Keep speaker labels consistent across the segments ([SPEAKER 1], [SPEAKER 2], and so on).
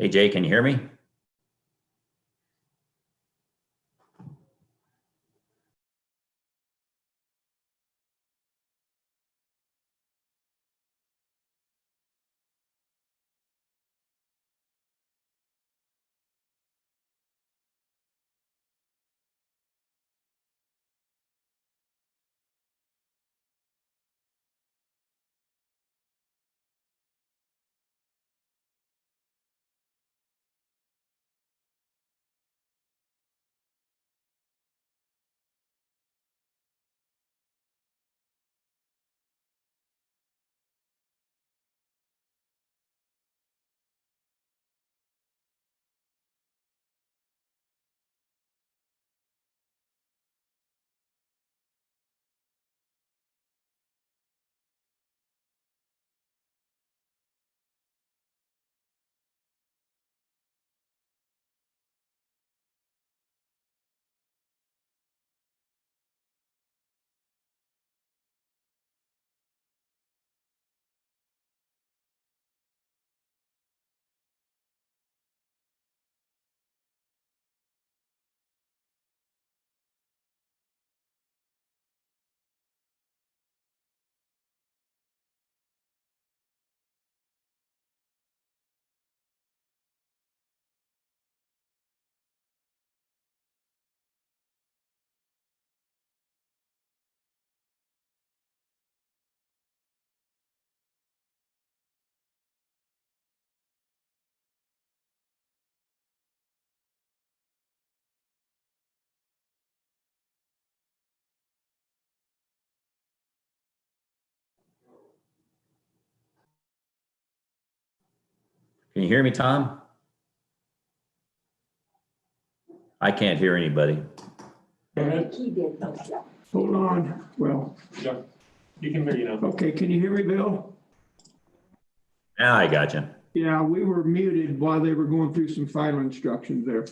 [SPEAKER 1] Hey, Jay, can you hear me? Can you hear me, Tom? I can't hear anybody.
[SPEAKER 2] Hold on. Well,
[SPEAKER 3] Yeah, you can hear you now.
[SPEAKER 2] okay. Can you hear me, Bill?
[SPEAKER 1] Now I got you.
[SPEAKER 2] Yeah, we were muted while they were going through some final instructions there.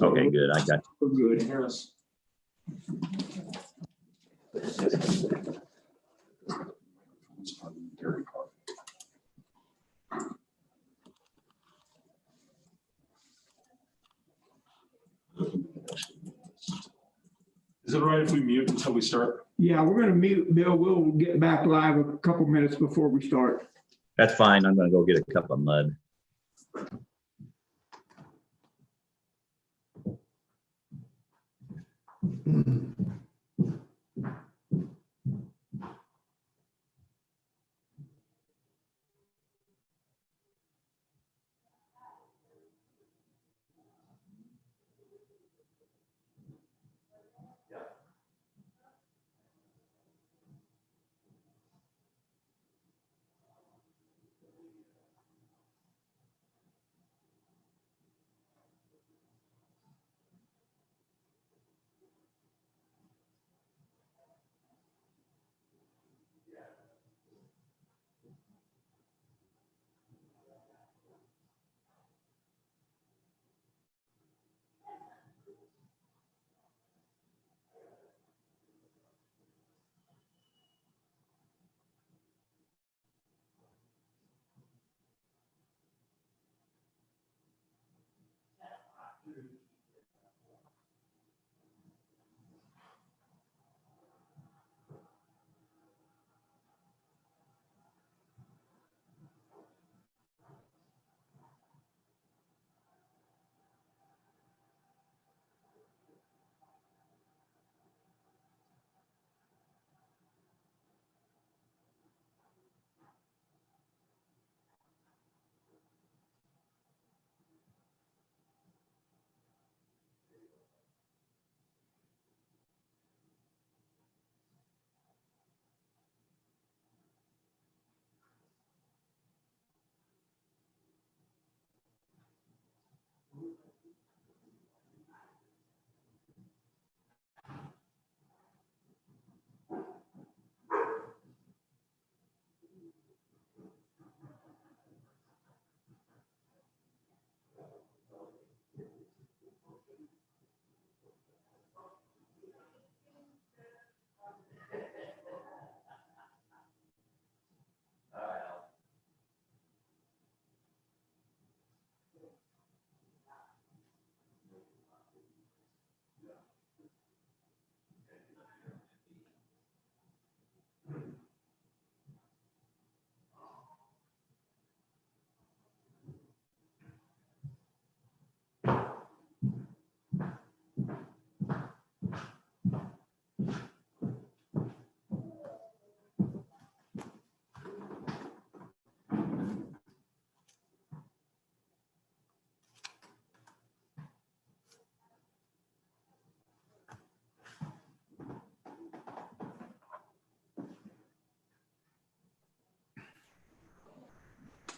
[SPEAKER 1] Okay, good. I got you.
[SPEAKER 2] We're
[SPEAKER 3] Can you
[SPEAKER 2] good.
[SPEAKER 3] hear us? Is it all right if we mute until we start?
[SPEAKER 2] Yeah, we're going to mute Bill. We'll get back live a couple minutes before we start.
[SPEAKER 1] That's fine. I'm going to go get a cup of mud.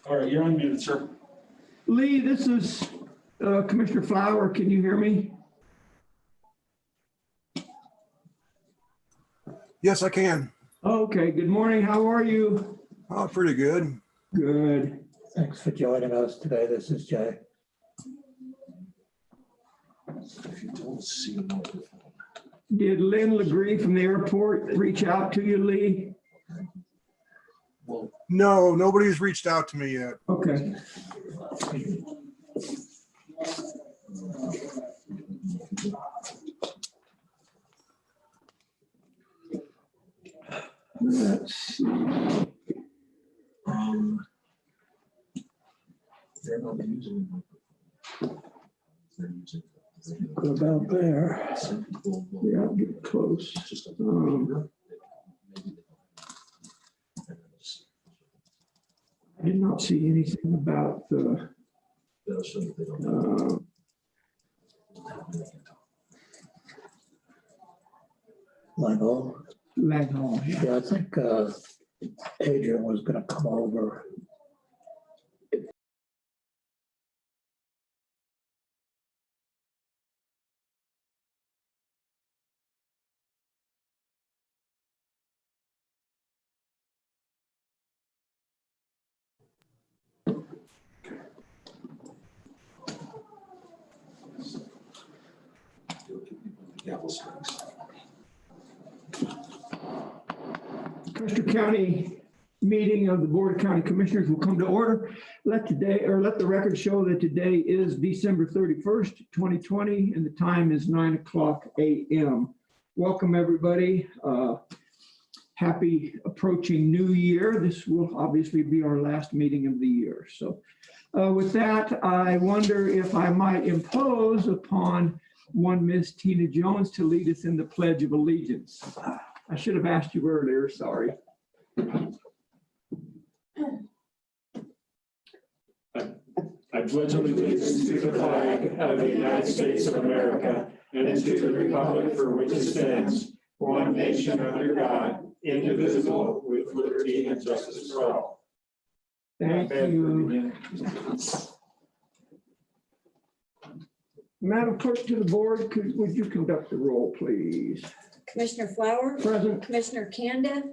[SPEAKER 3] All right, you're unmuted, sir.
[SPEAKER 2] Lee, this is Commissioner Flower. Can you hear me?
[SPEAKER 4] Yes, I can.
[SPEAKER 2] Okay, good morning. How are you?
[SPEAKER 4] Oh, pretty good.
[SPEAKER 2] Good.
[SPEAKER 5] Thanks for joining us today. This is Jay.
[SPEAKER 3] If you don't see the microphone.
[SPEAKER 2] Did Lynn Legree from the airport reach out to you, Lee?
[SPEAKER 3] Well,
[SPEAKER 4] No, nobody's reached out to me yet.
[SPEAKER 2] Okay. Let's see.
[SPEAKER 3] they're not using the microphone. They're using.
[SPEAKER 2] What about there? Yeah, I'll get close. I did not see anything about the
[SPEAKER 5] Michael?
[SPEAKER 2] Langhorne.
[SPEAKER 5] Yeah, I think Adrian was going to come over.
[SPEAKER 2] Custer County meeting of the Board of County Commissioners will come to order. Let the record show that today is December 31st, 2020, and the time is 9:00 a.m. Welcome, everybody. Happy approaching new year. This will obviously be our last meeting of the year. So with that, I wonder if I might impose upon one Miss Tina Jones to lead us in the Pledge of Allegiance. I should have asked you earlier, sorry.
[SPEAKER 3] I pledge allegiance to the flag of the United States of America and to the republic for which it stands, one nation under God, indivisible, with liberty and justice for all.
[SPEAKER 2] Thank you. Madam Clerk to the board, would you conduct the roll, please?
[SPEAKER 6] Commissioner Flower,
[SPEAKER 2] Present.
[SPEAKER 6] Commissioner Kanda,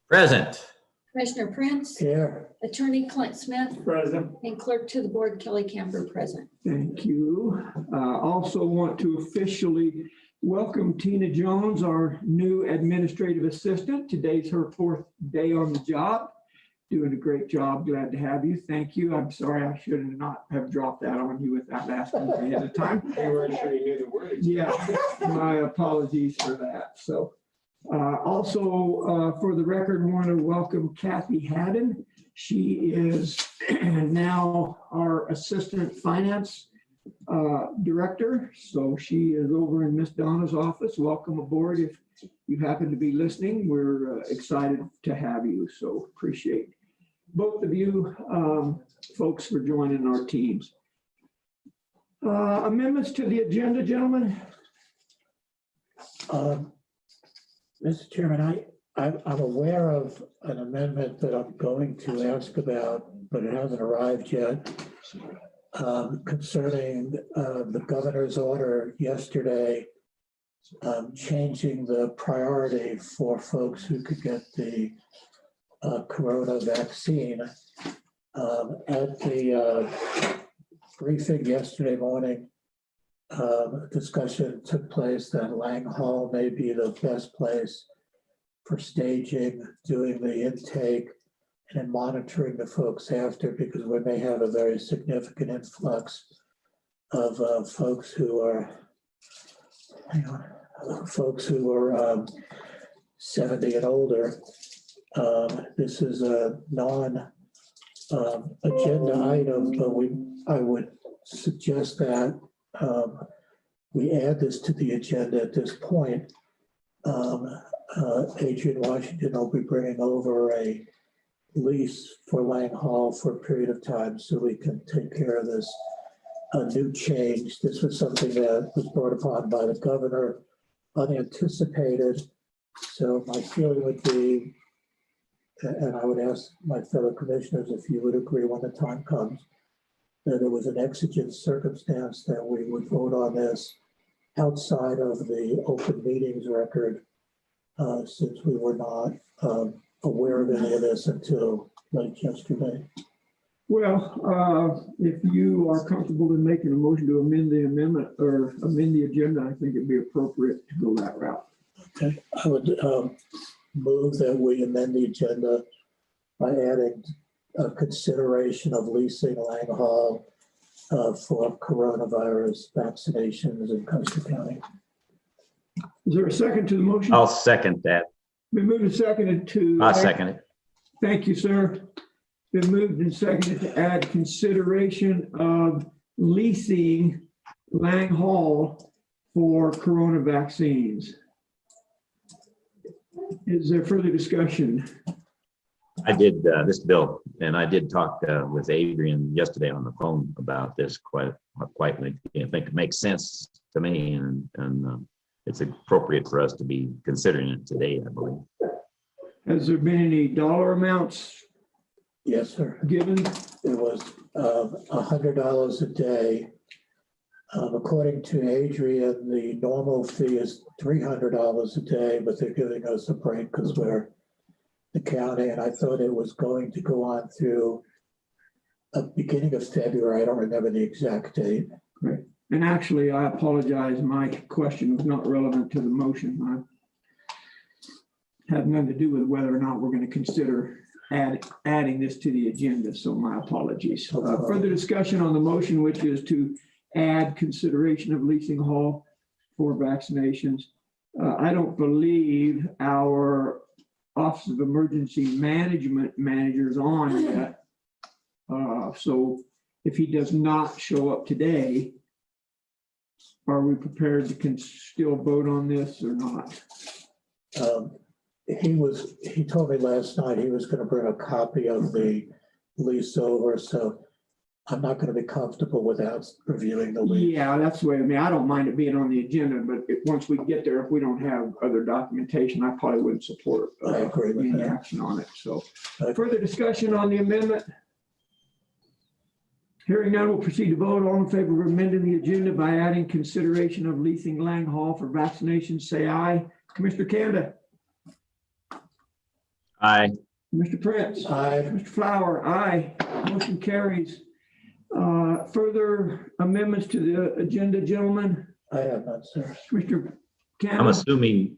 [SPEAKER 1] Present.
[SPEAKER 6] Commissioner Prince,
[SPEAKER 5] Here,
[SPEAKER 6] Attorney Clint Smith,
[SPEAKER 3] Present.
[SPEAKER 6] and Clerk to the Board Kelly Camper present.
[SPEAKER 2] Thank you. Also want to officially welcome Tina Jones, our new administrative assistant. Today's her 4th day on the job. Doing a great job. Glad to have you. Thank you. I'm sorry I should not have dropped that on you without asking ahead of time.
[SPEAKER 3] You weren't sure you knew the words.
[SPEAKER 2] Yeah, my apologies for that. So also for the record, want to welcome Kathy Haddon. She is now our Assistant Finance Director. So she is over in Miss Donna's office. Welcome aboard. If you happen to be listening, we're excited to have you. So appreciate both of you folks for joining our teams. Amendments to the agenda, gentlemen?
[SPEAKER 5] Mr. Chairman, I'm aware of an amendment that I'm going to ask about, but it hasn't arrived yet, concerning the governor's order yesterday, changing the priority for folks who could get the corona vaccine. At the briefing yesterday morning, discussion took place that Lang Hall may be the best place for staging, doing the intake, and monitoring the folks after, because we may have a very significant influx of folks who are, folks who are 70 and older. This is a non-agenda item, but I would suggest that we add this to the agenda at this point. Adrian Washington will be bringing over a lease for Lang Hall for a period of time so we can take care of this new change. This was something that was brought upon by the governor, unanticipated. So my feeling would be and I would ask my fellow commissioners if you would agree when the time comes that it was an exigent circumstance that we would vote on this outside of the open meetings record, since we were not aware of any of this until late yesterday.
[SPEAKER 2] Well, if you are comfortable in making a motion to amend the amendment or amend the agenda, I think it'd be appropriate to go that route.
[SPEAKER 5] Okay, I would move that we amend the agenda by adding a consideration of leasing Lang Hall for coronavirus vaccinations in Custer County.
[SPEAKER 2] Is there a second to the motion?
[SPEAKER 1] I'll second that.
[SPEAKER 2] Been moved and seconded to.
[SPEAKER 1] I'll second it.
[SPEAKER 2] Thank you, sir. Been moved and seconded to add consideration of leasing Lang Hall for corona vaccines. Is there further discussion?
[SPEAKER 1] I did, this is Bill, and I did talk with Adrian yesterday on the phone about this quite lengthy. I think it makes sense to me, and it's appropriate for us to be considering it today, I believe.
[SPEAKER 2] Has there been any dollar amounts
[SPEAKER 5] Yes, sir.
[SPEAKER 2] given?
[SPEAKER 5] It was $100 a day. According to Adrian, the normal fee is $300 a day, but they're giving us a break because we're the county, and I thought it was going to go on through the beginning of February. I don't remember the exact date.
[SPEAKER 2] Right. And actually, I apologize. My question was not relevant to the motion. I had nothing to do with whether or not we're going to consider adding this to the agenda. So my apologies. Further discussion on the motion, which is to add consideration of leasing hall for vaccinations. I don't believe our Office of Emergency Management manager's on yet. So if he does not show up today, are we prepared to still vote on this or not?
[SPEAKER 5] He told me last night he was going to bring a copy of the lease over, so I'm not going to be comfortable without reviewing the lease.
[SPEAKER 2] Yeah, that's the way. I mean, I don't mind it being on the agenda, but once we get there, if we don't have other documentation, I probably wouldn't support
[SPEAKER 5] I agree with
[SPEAKER 2] any
[SPEAKER 5] that.
[SPEAKER 2] action on it. So
[SPEAKER 5] Okay.
[SPEAKER 2] further discussion on the amendment? Hearing none, we'll proceed to vote. All in favor of amending the agenda by adding consideration of leasing Lang Hall for vaccinations, say aye. Commissioner Kanda?
[SPEAKER 1] Aye.
[SPEAKER 2] Mr. Prince?
[SPEAKER 5] Aye.
[SPEAKER 2] Mr. Flower? Aye. Motion carries. Further amendments to the agenda, gentlemen?
[SPEAKER 5] I have none, sir.
[SPEAKER 2] Commissioner
[SPEAKER 1] I'm
[SPEAKER 2] Kanda?
[SPEAKER 1] assuming,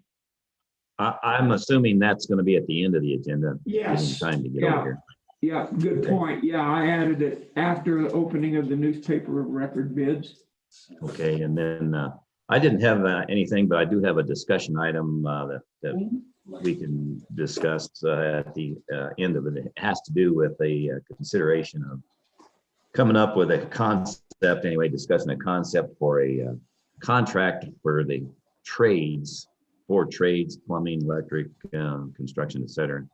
[SPEAKER 1] I'm assuming that's going to be at the end of the agenda.
[SPEAKER 2] Yes.
[SPEAKER 1] Getting time to get
[SPEAKER 2] Yeah.
[SPEAKER 1] over here.
[SPEAKER 2] Yeah, good point. Yeah, I added it after the opening of the newspaper of record bids.
[SPEAKER 1] Okay, and then I didn't have anything, but I do have a discussion item that we can discuss at the end of it. It has to do with a consideration of coming up with a concept, anyway, discussing a concept for a contract for the trades, for trades, plumbing, electric, construction, et cetera,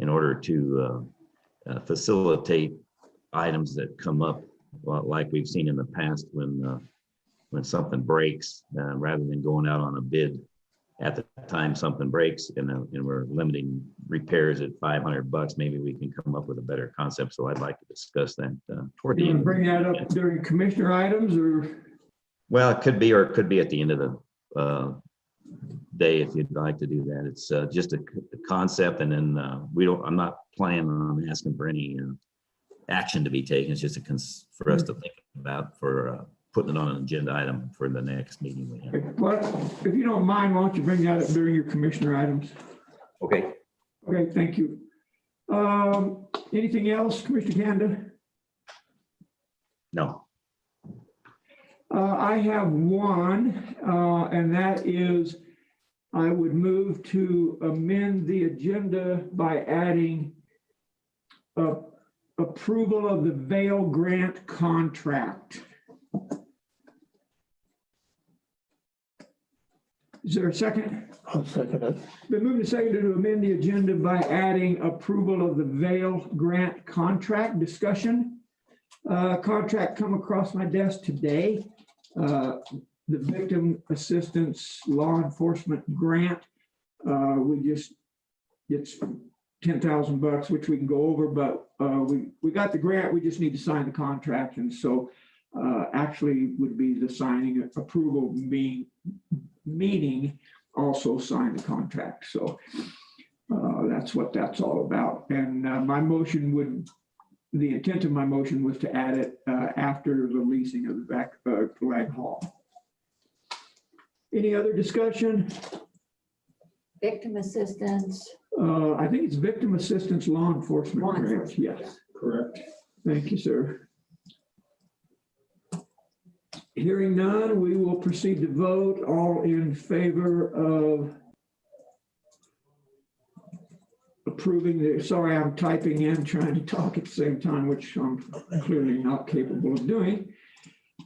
[SPEAKER 1] in order to facilitate items that come up, well, like we've seen in the past when something breaks, rather than going out on a bid at the time something breaks and we're limiting repairs at $500, maybe we can come up with a better concept. So I'd like to discuss that toward the
[SPEAKER 2] You want
[SPEAKER 1] end.
[SPEAKER 2] to bring that up during commissioner items or?
[SPEAKER 1] Well, it could be, or it could be at the end of the day if you'd like to do that. It's just a concept, and then I'm not planning on asking for any action to be taken. It's just for us to think about for putting it on an agenda item for the next meeting we have.
[SPEAKER 2] Well, if you don't mind, why don't you bring that up during your commissioner items?
[SPEAKER 1] Okay.
[SPEAKER 2] Okay, thank you. Anything else, Commissioner Kanda?
[SPEAKER 1] No.
[SPEAKER 2] I have one, and that is I would move to amend the agenda by adding approval of the Vail grant contract. Is there a second?
[SPEAKER 5] I'll second it.
[SPEAKER 2] Been moved and seconded to amend the agenda by adding approval of the Vail grant contract. Discussion. Contract come across my desk today. The Victim Assistance Law Enforcement Grant. It's $10,000, which we can go over, but we got the grant, we just need to sign the contract. And so actually would be the signing approval meeting also sign the contract. So that's what that's all about. And the intent of my motion was to add it after the leasing of the Lag Hall. Any other discussion?
[SPEAKER 6] Victim assistance.
[SPEAKER 2] I think it's victim assistance law enforcement
[SPEAKER 6] Law
[SPEAKER 2] grant.
[SPEAKER 6] enforcement.
[SPEAKER 2] Yes.
[SPEAKER 3] Correct.
[SPEAKER 2] Thank you, sir. Hearing none, we will proceed to vote. All in favor of approving sorry, I'm typing in, trying to talk at the same time, which I'm clearly not capable of doing.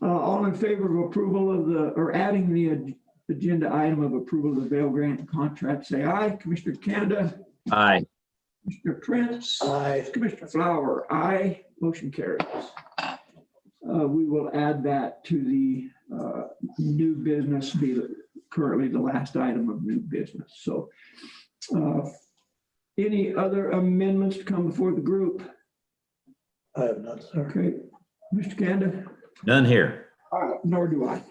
[SPEAKER 2] All in favor of approval of adding the agenda item of approval of the Vail Grant contract, say aye. Commissioner Kanda?
[SPEAKER 1] Aye.
[SPEAKER 2] Commissioner Prince?
[SPEAKER 5] Aye.
[SPEAKER 2] Commissioner Flower? Aye. Motion carries. We will add that to the new business, be currently the last item of new business. So any other amendments to come before the group?
[SPEAKER 5] I have none, sir.
[SPEAKER 2] Okay, Mr. Kanda?
[SPEAKER 1] None here.
[SPEAKER 2] Nor do I.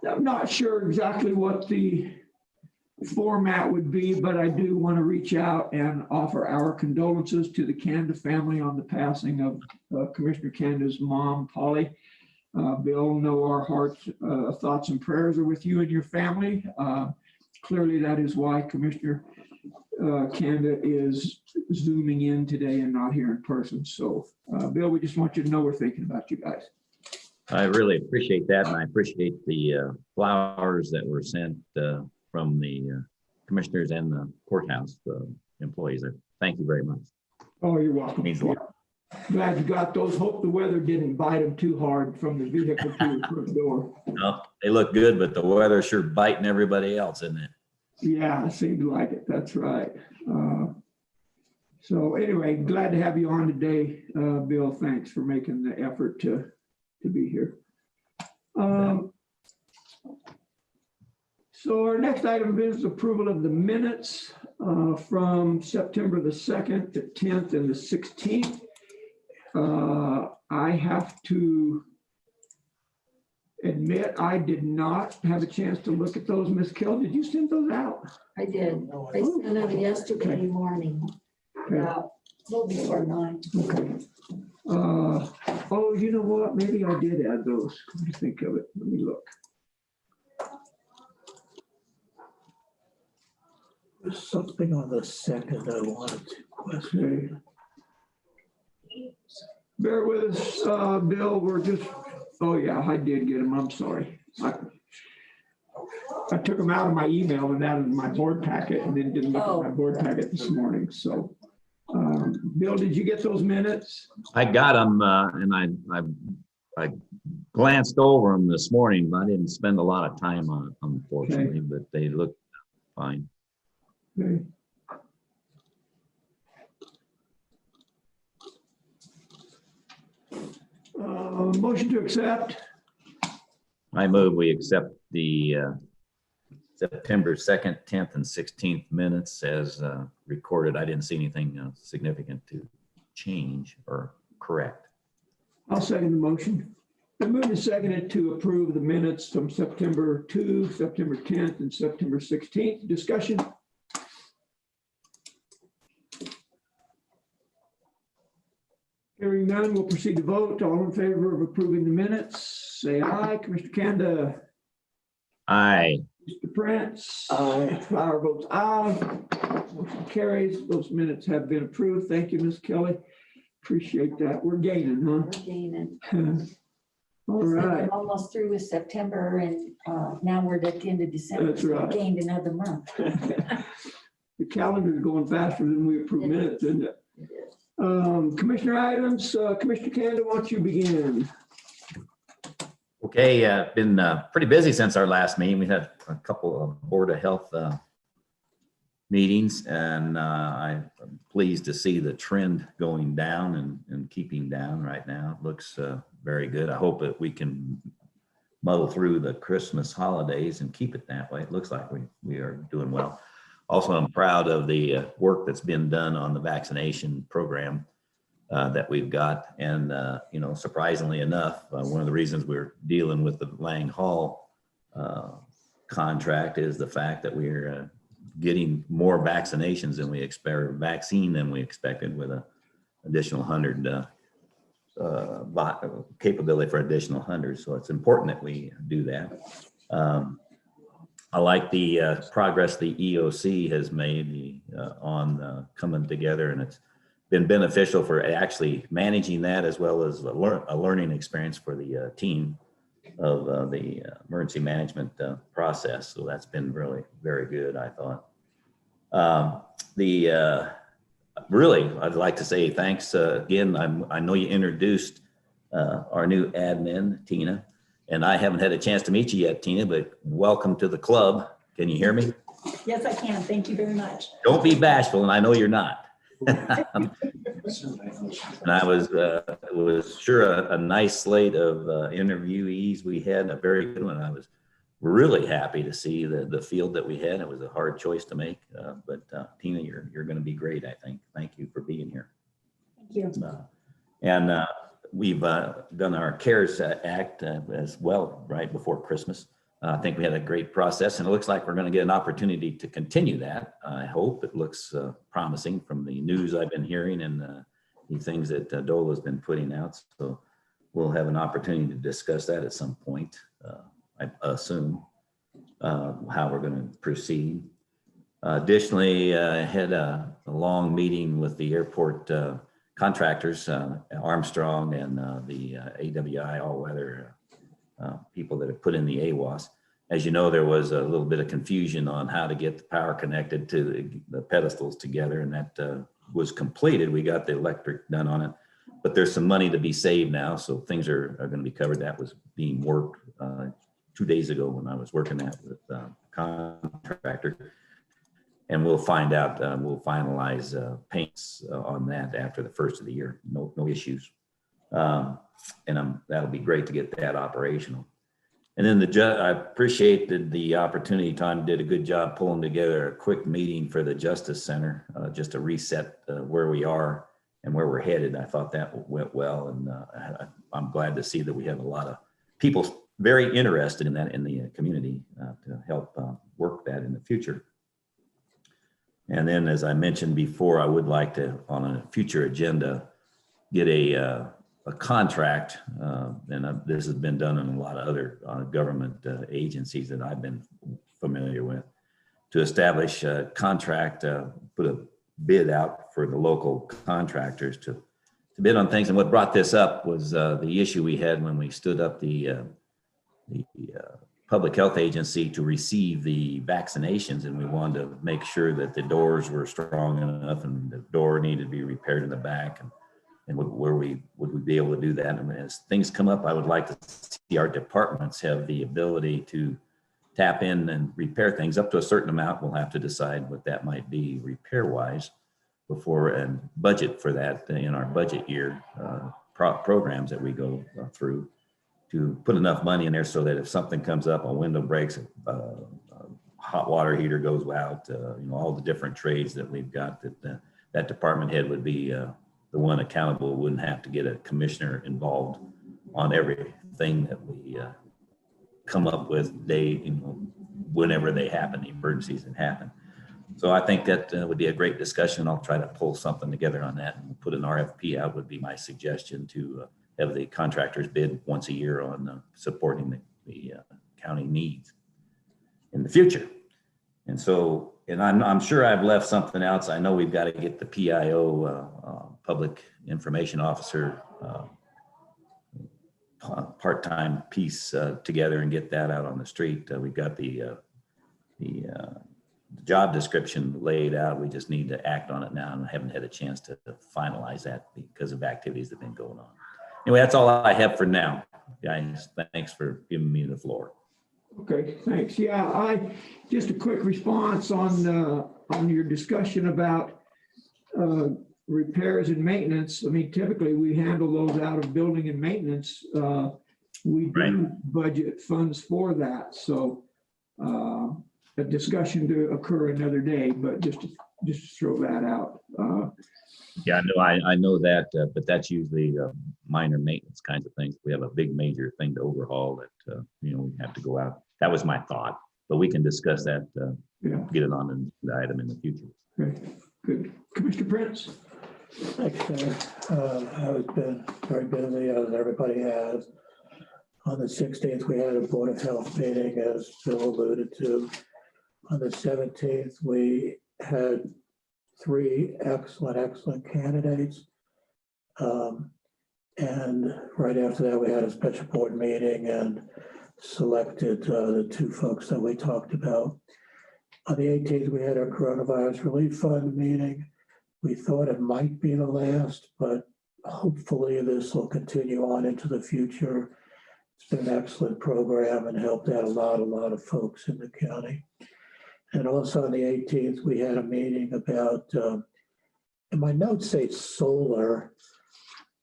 [SPEAKER 2] I'm not sure exactly what the format would be, but I do want to reach out and offer our condolences to the Kanda family on the passing of Commissioner Kanda's mom, Polly. Bill, know our hearts, thoughts and prayers are with you and your family. Clearly, that is why Commissioner Kanda is Zooming in today and not here in person. So, Bill, we just want you to know we're thinking about you guys.
[SPEAKER 1] I really appreciate that, and I appreciate the flowers that were sent from the commissioners and the courthouse employees. Thank you very much.
[SPEAKER 2] Oh, you're welcome.
[SPEAKER 1] Means a lot.
[SPEAKER 2] Glad you got those. Hope the weather didn't bite them too hard from the vehicle to the front door.
[SPEAKER 1] Well, they look good, but the weather's sure biting everybody else, isn't it?
[SPEAKER 2] Yeah, it seemed like it. That's right. So anyway, glad to have you on today, Bill. Thanks for making the effort to be here. So our next item is approval of the minutes from September the 2nd, the 10th, and the 16th. I have to admit, I did not have a chance to look at those. Miss Kell, did you send those out?
[SPEAKER 6] I did. I sent it yesterday morning,
[SPEAKER 2] Okay.
[SPEAKER 6] about a little before 9.
[SPEAKER 2] Okay. Oh, you know what? Maybe I did add those. Let me think of it. Let me look.
[SPEAKER 5] There's something on the second I wanted to question.
[SPEAKER 2] Okay. Bear with us, Bill. We're just, oh yeah, I did get them. I'm sorry. I took them out of my email and out of my board packet and then didn't look at my board packet this morning. So, Bill, did you get those minutes?
[SPEAKER 1] I got them, and I glanced over them this morning, but I didn't spend a lot of time on it, unfortunately, but they look fine.
[SPEAKER 2] Okay. Motion to accept.
[SPEAKER 1] I move we accept the September 2nd, 10th, and 16th minutes as recorded. I didn't see anything significant to change or correct.
[SPEAKER 2] I'll second the motion. I moved and seconded to approve the minutes from September 2, September 10th, and September 16th. Discussion? Hearing none, we'll proceed to vote. All in favor of approving the minutes, say aye. Commissioner Kanda?
[SPEAKER 1] Aye.
[SPEAKER 2] Mr. Prince?
[SPEAKER 5] Aye.
[SPEAKER 2] Flower votes aye. Motion carries. Those minutes have been approved. Thank you, Ms. Kelly. Appreciate that. We're gaining,
[SPEAKER 6] We're gaining.
[SPEAKER 2] All
[SPEAKER 6] It's like
[SPEAKER 2] right.
[SPEAKER 6] we're almost through with September and now we're at the end of December.
[SPEAKER 2] That's
[SPEAKER 6] so we
[SPEAKER 2] right.
[SPEAKER 6] Gained another month.
[SPEAKER 2] The calendar's going faster than we approve
[SPEAKER 6] It
[SPEAKER 2] minutes,
[SPEAKER 6] is.
[SPEAKER 2] isn't it?
[SPEAKER 6] It is.
[SPEAKER 2] Commissioner items, Commissioner Kanda, why don't you begin?
[SPEAKER 1] Okay, been pretty busy since our last meeting. We had a couple of Board of Health meetings, and I'm pleased to see the trend going down and keeping down right now. It looks very good. I hope that we can muddle through the Christmas holidays and keep it that way. It looks like we are doing well. Also, I'm proud of the work that's been done on the vaccination program that we've got. And, you know, surprisingly enough, one of the reasons we're dealing with the Lang Hall contract is the fact that we're getting more vaccinations than we expected, vaccine than we expected, with an additional 100 capability for additional 100. So it's important that we do that. I like the progress the EOC has made on coming together, and it's been beneficial for actually managing that, as well as a learning experience for the team of the emergency management process. So that's been really very good, I thought. Really, I'd like to say thanks again. I know you introduced our new admin, Tina, and I haven't had a chance to meet you yet, Tina, but welcome to the club. Can you hear me?
[SPEAKER 6] Yes, I can. Thank you very much.
[SPEAKER 1] Don't be bashful, and I know you're not. And I was sure a nice slate of interviewees we had, a very good one. I was really happy to see the field that we had. It was a hard choice to make, but Tina, you're going to be great, I think. Thank you for being here.
[SPEAKER 6] Thank you.
[SPEAKER 1] And we've done our CARES Act as well, right before Christmas. I think we had a great process, and it looks like we're going to get an opportunity to continue that. I hope. It looks promising from the news I've been hearing and the things that Dole has been putting out. So we'll have an opportunity to discuss that at some point, I assume, how we're going to proceed. Additionally, I had a long meeting with the airport contractors, Armstrong and the AWI all-weather people that have put in the AWAS. As you know, there was a little bit of confusion on how to get the power connected to the pedestals together, and that was completed. We got the electric done on it, but there's some money to be saved now, so things are going to be covered. That was being worked 2 days ago when I was working that with contractor, and we'll find out. We'll finalize paints on that after the first of the year. No issues. And that'll be great to get that operational. And then I appreciated the opportunity. Tom did a good job pulling together a quick meeting for the Justice Center, just to reset where we are and where we're headed. I thought that went well, and I'm glad to see that we have a lot of people very interested in that in the community to help work that in the future. And then, as I mentioned before, I would like to, on a future agenda, get a contract, and this has been done in a lot of other government agencies that I've been familiar with, to establish a contract, put a bid out for the local contractors to bid on things. And what brought this up was the issue we had when we stood up the public health agency to receive the vaccinations, and we wanted to make sure that the doors were strong enough, and the door needed to be repaired in the back, and would we be able to do that? And as things come up, I would like to see our departments have the ability to tap in and repair things up to a certain amount. We'll have to decide what that might be repair-wise before, and budget for that in our budget year programs that we go through, to put enough money in there so that if something comes up, a window breaks, a hot water heater goes out, you know, all the different trades that we've got, that department head would be the one accountable, wouldn't have to get a commissioner involved on everything that we come up with, whenever they happen, the emergencies that happen. So I think that would be a great discussion. I'll try to pull something together on that and put an RFP out, would be my suggestion, to have the contractors bid once a year on supporting the county needs in the future. And so, and I'm sure I've left something else. I know we've got to get the PIO, Public Information Officer, part-time piece together and get that out on the street. We've got the job description laid out. We just need to act on it now, and I haven't had a chance to finalize that because of activities that have been going on. Anyway, that's all I have for now, guys. Thanks for giving me the floor.
[SPEAKER 2] Okay, thanks. Yeah, just a quick response on your discussion about repairs and maintenance. I mean, typically we handle those out of building and maintenance. We do budget funds for that. So a discussion to occur another day, but just to throw that out.
[SPEAKER 1] Yeah, no, I know that, but that's usually minor maintenance kinds of things. We have a big major thing to overhaul that, we have to go out. That was my thought, but we can discuss that,
[SPEAKER 2] Yeah,
[SPEAKER 1] get it on the item in the future.
[SPEAKER 2] okay, good. Commissioner Prince?
[SPEAKER 5] Thanks, Chair. I've been very busy, as everybody has. On the 16th, we had a Board of Health meeting, as Bill alluded to. On the 17th, we had 3 excellent candidates. And right after that, we had a special board meeting and selected the 2 folks that we talked about. On the 18th, we had our Coronavirus Relief Fund meeting. We thought it might be the last, but hopefully this will continue on into the future. It's been an excellent program and helped out a lot of folks in the county. And also on the 18th, we had a meeting about, and my notes say solar,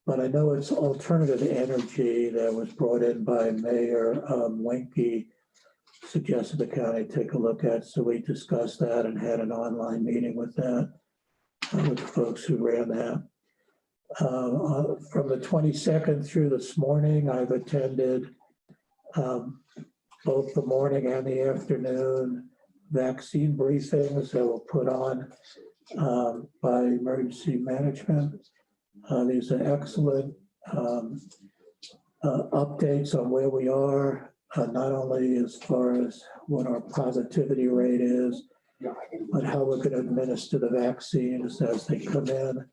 [SPEAKER 5] but I know it's alternative energy that was brought in by Mayor Winkie, suggested the county take a look at. So we discussed that and had an online meeting with that, with the folks who ran that. From the 22nd through this morning, I've attended both the morning and the afternoon vaccine briefings that were put on by emergency management. These are excellent updates on where we are, not only as far as what our positivity rate is, but how we're going to administer the vaccines as they come in.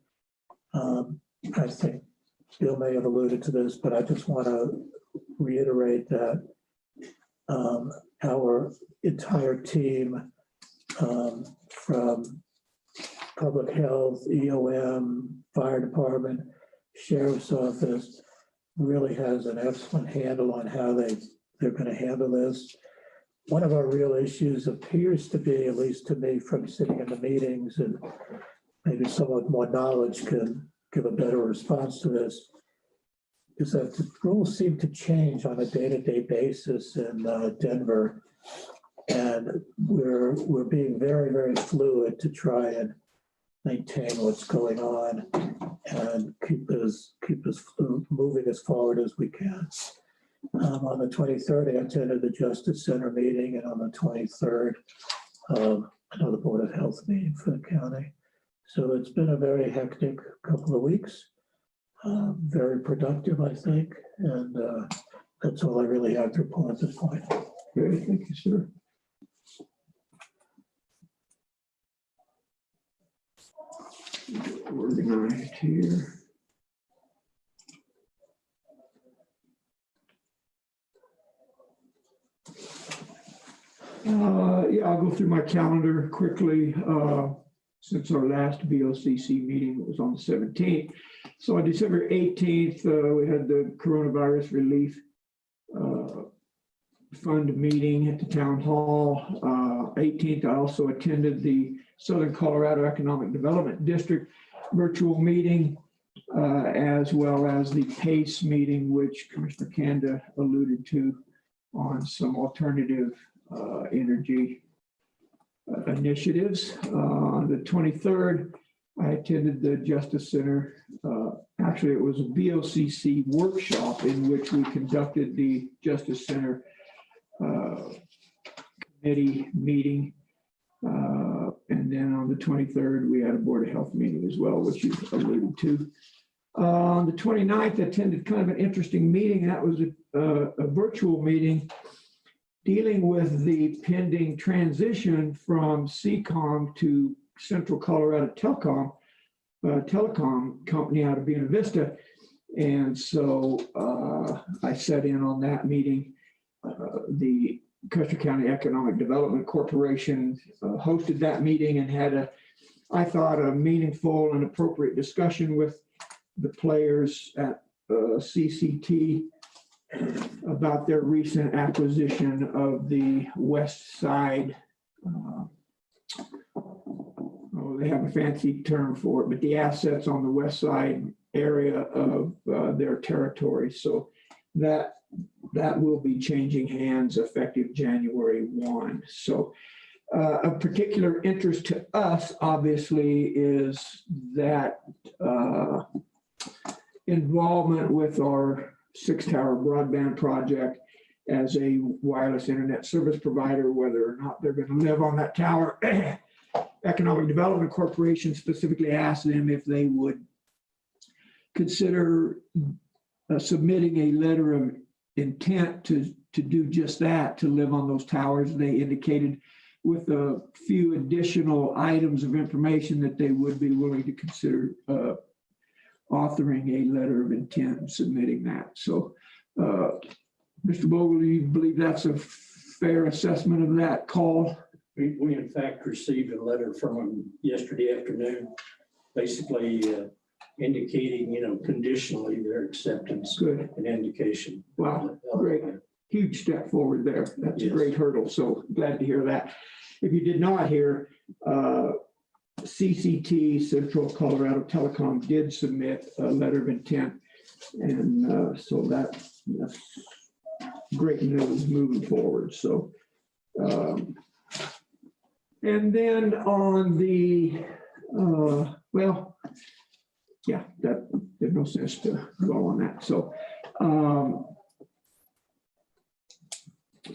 [SPEAKER 5] I think Bill may have alluded to this, but I just want to reiterate that our entire team from public health, EOM, fire department, sheriff's office really has an excellent handle on how they're going to handle this. One of our real issues appears to be, at least to me from sitting in the meetings, and maybe someone with more knowledge can give a better response to this, is that the rules seem to change on a day-to-day basis in Denver. And we're being very fluid to try and maintain what's going on and keep us moving as forward as we can. On the 23rd, I attended the Justice Center meeting, and on the 23rd, another Board of Health meeting for the county. So it's been a very hectic couple of weeks, very productive, I think, and that's all I really have to report at this point.
[SPEAKER 2] Great, thank you, sir. Organized here. Yeah, I'll go through my calendar quickly. Since our last BOCC meeting was on the 17th. So on December 18th, we had the Coronavirus Relief Fund meeting at the town hall. 18th, I also attended the Southern Colorado Economic Development District virtual meeting, as well as the PACE meeting, which Commissioner Kanda alluded to on some alternative energy initiatives. On the 23rd, I attended the Justice Center. Actually, it was a BOCC workshop in which we conducted the Justice Center committee meeting. And then on the 23rd, we had a Board of Health meeting as well, which you alluded to. On the 29th, I attended kind of an interesting meeting. That was a virtual meeting dealing with the pending transition from CCOM to Central Colorado Telecom company out of Buena Vista. And so I sat in on that meeting. The Custer County Economic Development Corporation hosted that meeting and had I thought, a meaningful and appropriate discussion with the players at CCT about their recent acquisition of the west side. They have a fancy term for it, but the assets on the west side area of their territory. So that will be changing hands effective January 1. So Of particular interest to us, obviously, is that involvement with our 6-tower broadband project as a wireless internet service provider, whether or not they're going to live on that tower. Economic Development Corporation specifically asked them if they would consider submitting a letter of intent to do just that, to live on those towers. They indicated with a few additional items of information that they would be willing to consider authoring a letter of intent and submitting that. So, Mr. Bogle, do you believe that's a fair assessment of that call?
[SPEAKER 7] We in fact received a letter from them yesterday afternoon, basically indicating, conditionally their acceptance.
[SPEAKER 2] Good.
[SPEAKER 7] An indication.
[SPEAKER 2] Wow, great. Huge step forward there. That's a great hurdle. So glad to hear that. If you did not hear, CCT, Central Colorado Telecom, did submit a letter of intent. And so that's great news moving forward. So, and then on the, that there's no sense to go on that. So,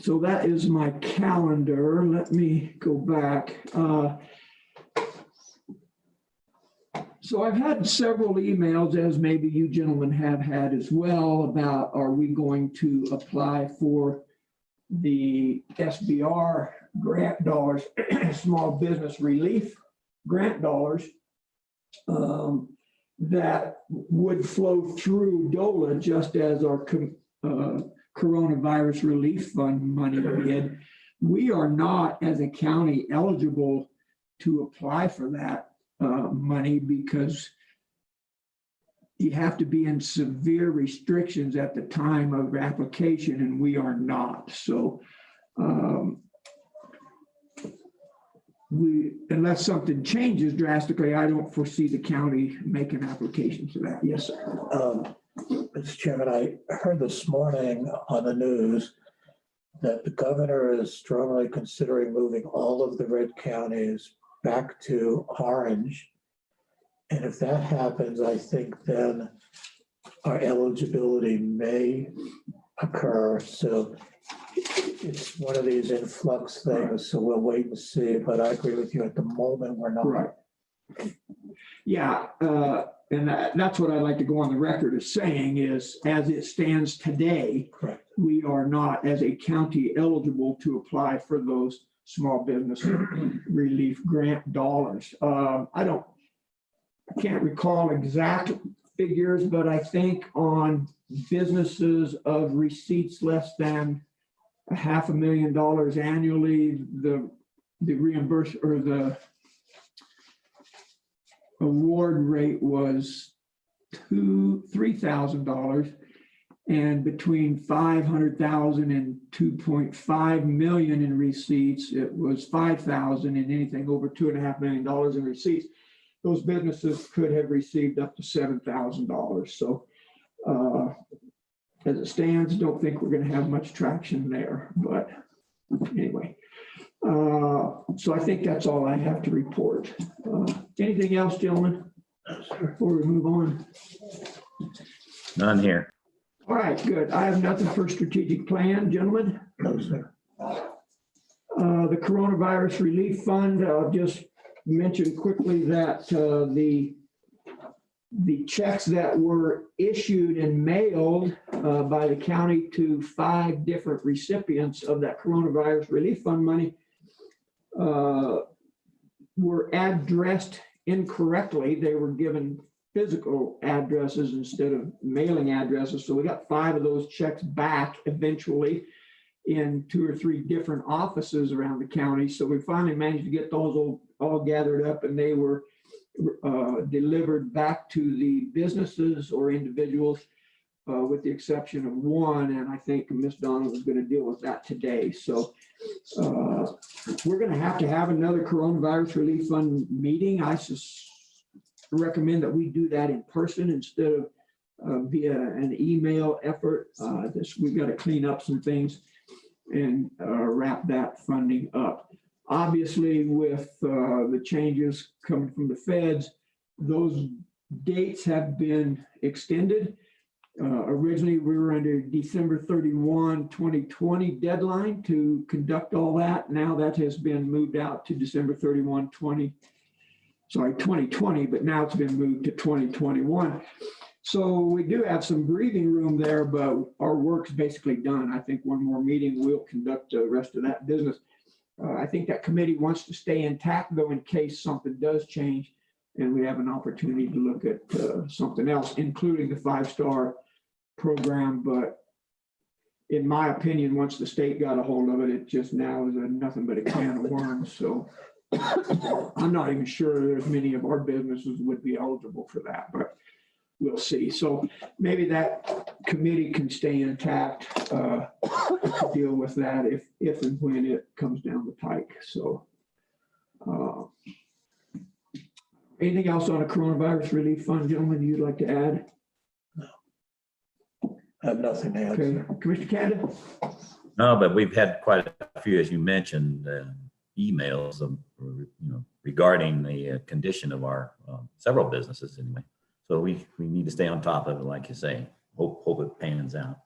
[SPEAKER 2] so that is my calendar. Let me go back. So I've had several emails, as maybe you gentlemen have had as well, about are we going to apply for the SBR grant dollars, small business relief grant dollars, that would flow through DOLA just as our coronavirus relief fund money did. We are not, as a county, eligible to apply for that money because you have to be in severe restrictions at the time of application, and we are not. So unless something changes drastically, I don't foresee the county making application for that. Yes, sir.
[SPEAKER 5] Mr. Chairman, I heard this morning on the news that the governor is strongly considering moving all of the red counties back to orange. And if that happens, I think then our eligibility may occur. So it's one of these influx things. So we'll wait and see. But I agree with you. At the moment, we're not.
[SPEAKER 2] Right. Yeah. And that's what I'd like to go on the record as saying is, as it stands today,
[SPEAKER 5] Correct.
[SPEAKER 2] We are not, as a county, eligible to apply for those small business relief grant dollars. I can't recall exact figures, but I think on businesses of receipts less than $500,000 annually, the reimbursement or the award rate was $3,000, and between $500,000 and $2.5 million in receipts, it was $5,000, and anything over $2.5 million in receipts, those businesses could have received up to $7,000. So as it stands, don't think we're going to have much traction there, but anyway. So I think that's all I have to report. Anything else, gentlemen, before we move on?
[SPEAKER 1] None here.
[SPEAKER 2] All right, good. I have nothing for strategic plan, gentlemen.
[SPEAKER 5] No, sir.
[SPEAKER 2] The coronavirus relief fund, I'll just mention quickly that the checks that were issued and mailed by the county to 5 different recipients of that coronavirus relief fund money were addressed incorrectly. They were given physical addresses instead of mailing addresses. So we got 5 of those checks back eventually in 2 or 3 different offices around the county. So we finally managed to get those all gathered up, and they were delivered back to the businesses or individuals, with the exception of 1. And I think Ms. Donna was going to deal with that today. So we're going to have another coronavirus relief fund meeting. I recommend that we do that in person instead of via an email effort. We've got to clean up some things and wrap that funding up. Obviously, with the changes coming from the feds, those dates have been extended. Originally, we were under December 31, 2020 deadline to conduct all that. Now that has been moved out to December 31, 2020, but now it's been moved to 2021. So we do have some breathing room there, but our work's basically done. I think one more meeting, we'll conduct the rest of that business. I think that committee wants to stay intact, though, in case something does change and we have an opportunity to look at something else, including the 5-star program. But in my opinion, once the state got a hold of it, it just now is nothing but a can of worms. So I'm not even sure there's many of our businesses would be eligible for that, but we'll see. So maybe that committee can stay intact to deal with that if and when it comes down the pike. So anything else on a coronavirus relief fund, gentlemen, you'd like to add?
[SPEAKER 5] I have nothing to add.
[SPEAKER 2] Okay, Commissioner Canada?
[SPEAKER 1] No, but we've had quite a few, as you mentioned, emails regarding the condition of our several businesses anyway. So we need to stay on top of it, like you say. Hope it pans out.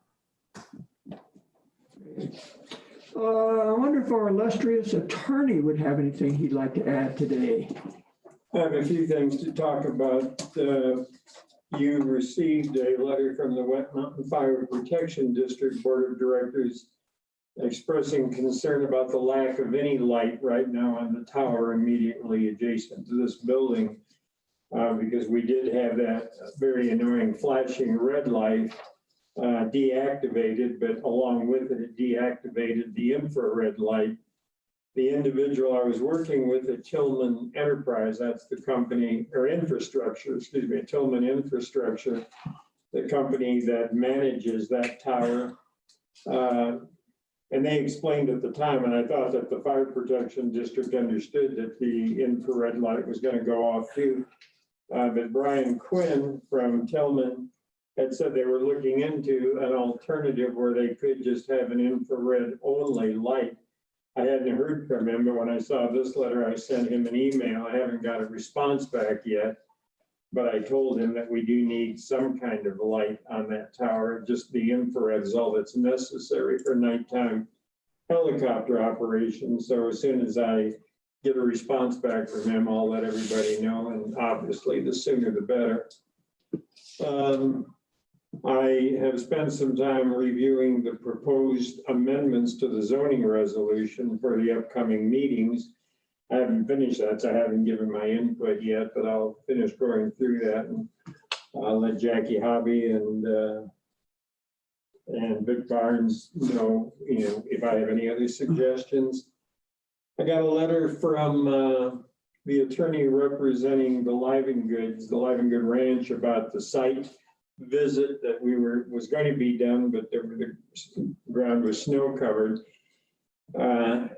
[SPEAKER 2] I wonder if our illustrious attorney would have anything he'd like to add today.
[SPEAKER 3] I have a few things to talk about. You received a letter from the Wet Mountain Fire Protection District Board of Directors expressing concern about the lack of any light right now on the tower immediately adjacent to this building. Because we did have that very annoying flashing red light deactivated, but along with it, it deactivated the infrared light. The individual I was working with at Tillman Enterprise, that's the company, or infrastructure, excuse me, Tillman Infrastructure, the company that manages that tower. And they explained at the time, and I thought that the Fire Protection District understood that the infrared light was going to go off too. But Brian Quinn from Tillman had said they were looking into an alternative where they could just have an infrared only light. I hadn't heard from him, but when I saw this letter, I sent him an email. I haven't got a response back yet, but I told him that we do need some kind of light on that tower. Just the infrared is all that's necessary for nighttime helicopter operations. So as soon as I get a response back from him, I'll let everybody know, and obviously the sooner the better. I have spent some time reviewing the proposed amendments to the zoning resolution for the upcoming meetings. I haven't finished that, so I haven't given my input yet, but I'll finish going through that, and I'll let Jackie Hobby and Vic Barnes know, if I have any other suggestions. I got a letter from the attorney representing the Livengood Ranch about the site visit that was going to be done, but the ground was snow covered. And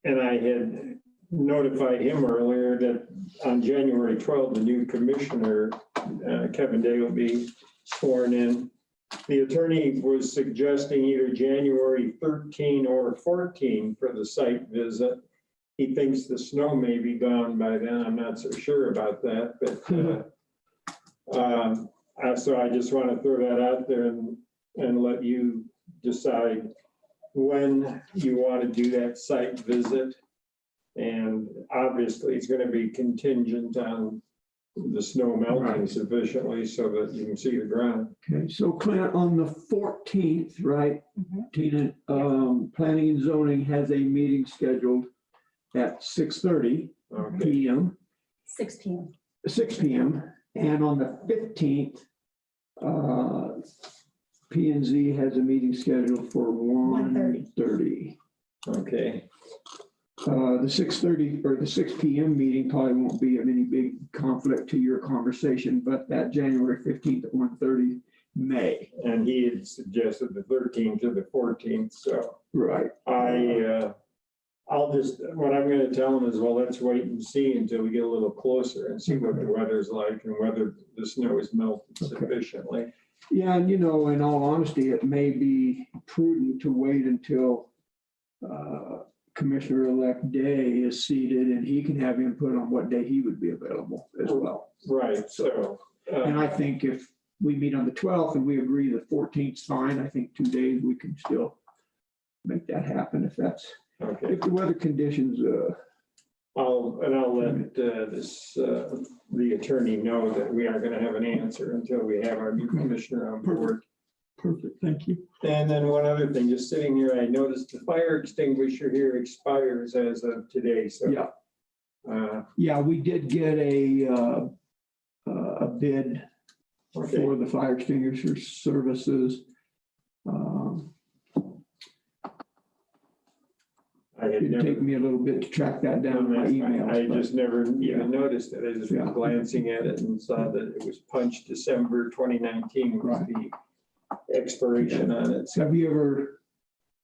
[SPEAKER 3] I had notified him earlier that on January 12th, the new commissioner, Kevin Day, will be sworn in. The attorney was suggesting either January 13 or 14 for the site visit. He thinks the snow may be gone by then. I'm not so sure about that, but so I just want to throw that out there and let you decide when you want to do that site visit. And obviously it's going to be contingent on the snow melting sufficiently so that you can see the ground.
[SPEAKER 2] Okay, so Clint, on the 14th, right, Tina, Planning and Zoning has a meeting scheduled at 6:30 p.m.
[SPEAKER 6] 6 p.m.
[SPEAKER 2] 6 p.m. And on the 15th, P&Z has a meeting scheduled for 1:30.
[SPEAKER 3] Okay.
[SPEAKER 2] The 6:30 or the 6 p.m. meeting probably won't be of any big conflict to your conversation, but that January 15th at 1:30 may.
[SPEAKER 3] And he had suggested the 13th to the 14th. So
[SPEAKER 2] right.
[SPEAKER 3] I'll just, what I'm going to tell him is, well, let's wait and see until we get a little closer and see what the weather's like and whether the snow is melted sufficiently.
[SPEAKER 2] Yeah, and in all honesty, it may be prudent to wait until Commissioner-elect Day is seated, and he can have input on what day he would be available as well.
[SPEAKER 3] Right, so.
[SPEAKER 2] And I think if we meet on the 12th and we agree the 14th is fine, I think 2 days we can still make that happen if that's,
[SPEAKER 3] Okay,
[SPEAKER 2] if the weather conditions,
[SPEAKER 3] I'll let the attorney know that we aren't gonna have an answer until we have our new commissioner on board.
[SPEAKER 2] perfect, thank you.
[SPEAKER 3] And then one other thing, just sitting here, I noticed the fire extinguisher here expires as of today, so.
[SPEAKER 2] Yeah. Yeah, we did get a bid
[SPEAKER 3] Okay,
[SPEAKER 2] for the fire extinguisher services.
[SPEAKER 3] I had
[SPEAKER 2] It'd
[SPEAKER 3] never.
[SPEAKER 2] take me a little bit to track that down in my emails.
[SPEAKER 3] I
[SPEAKER 2] but-
[SPEAKER 3] just never
[SPEAKER 2] Yeah.
[SPEAKER 3] even noticed it. I just was
[SPEAKER 2] Yeah.
[SPEAKER 3] glancing at it and saw that it was punched December 2019 was
[SPEAKER 2] Right.
[SPEAKER 3] the expiration on it. So,
[SPEAKER 2] Have you ever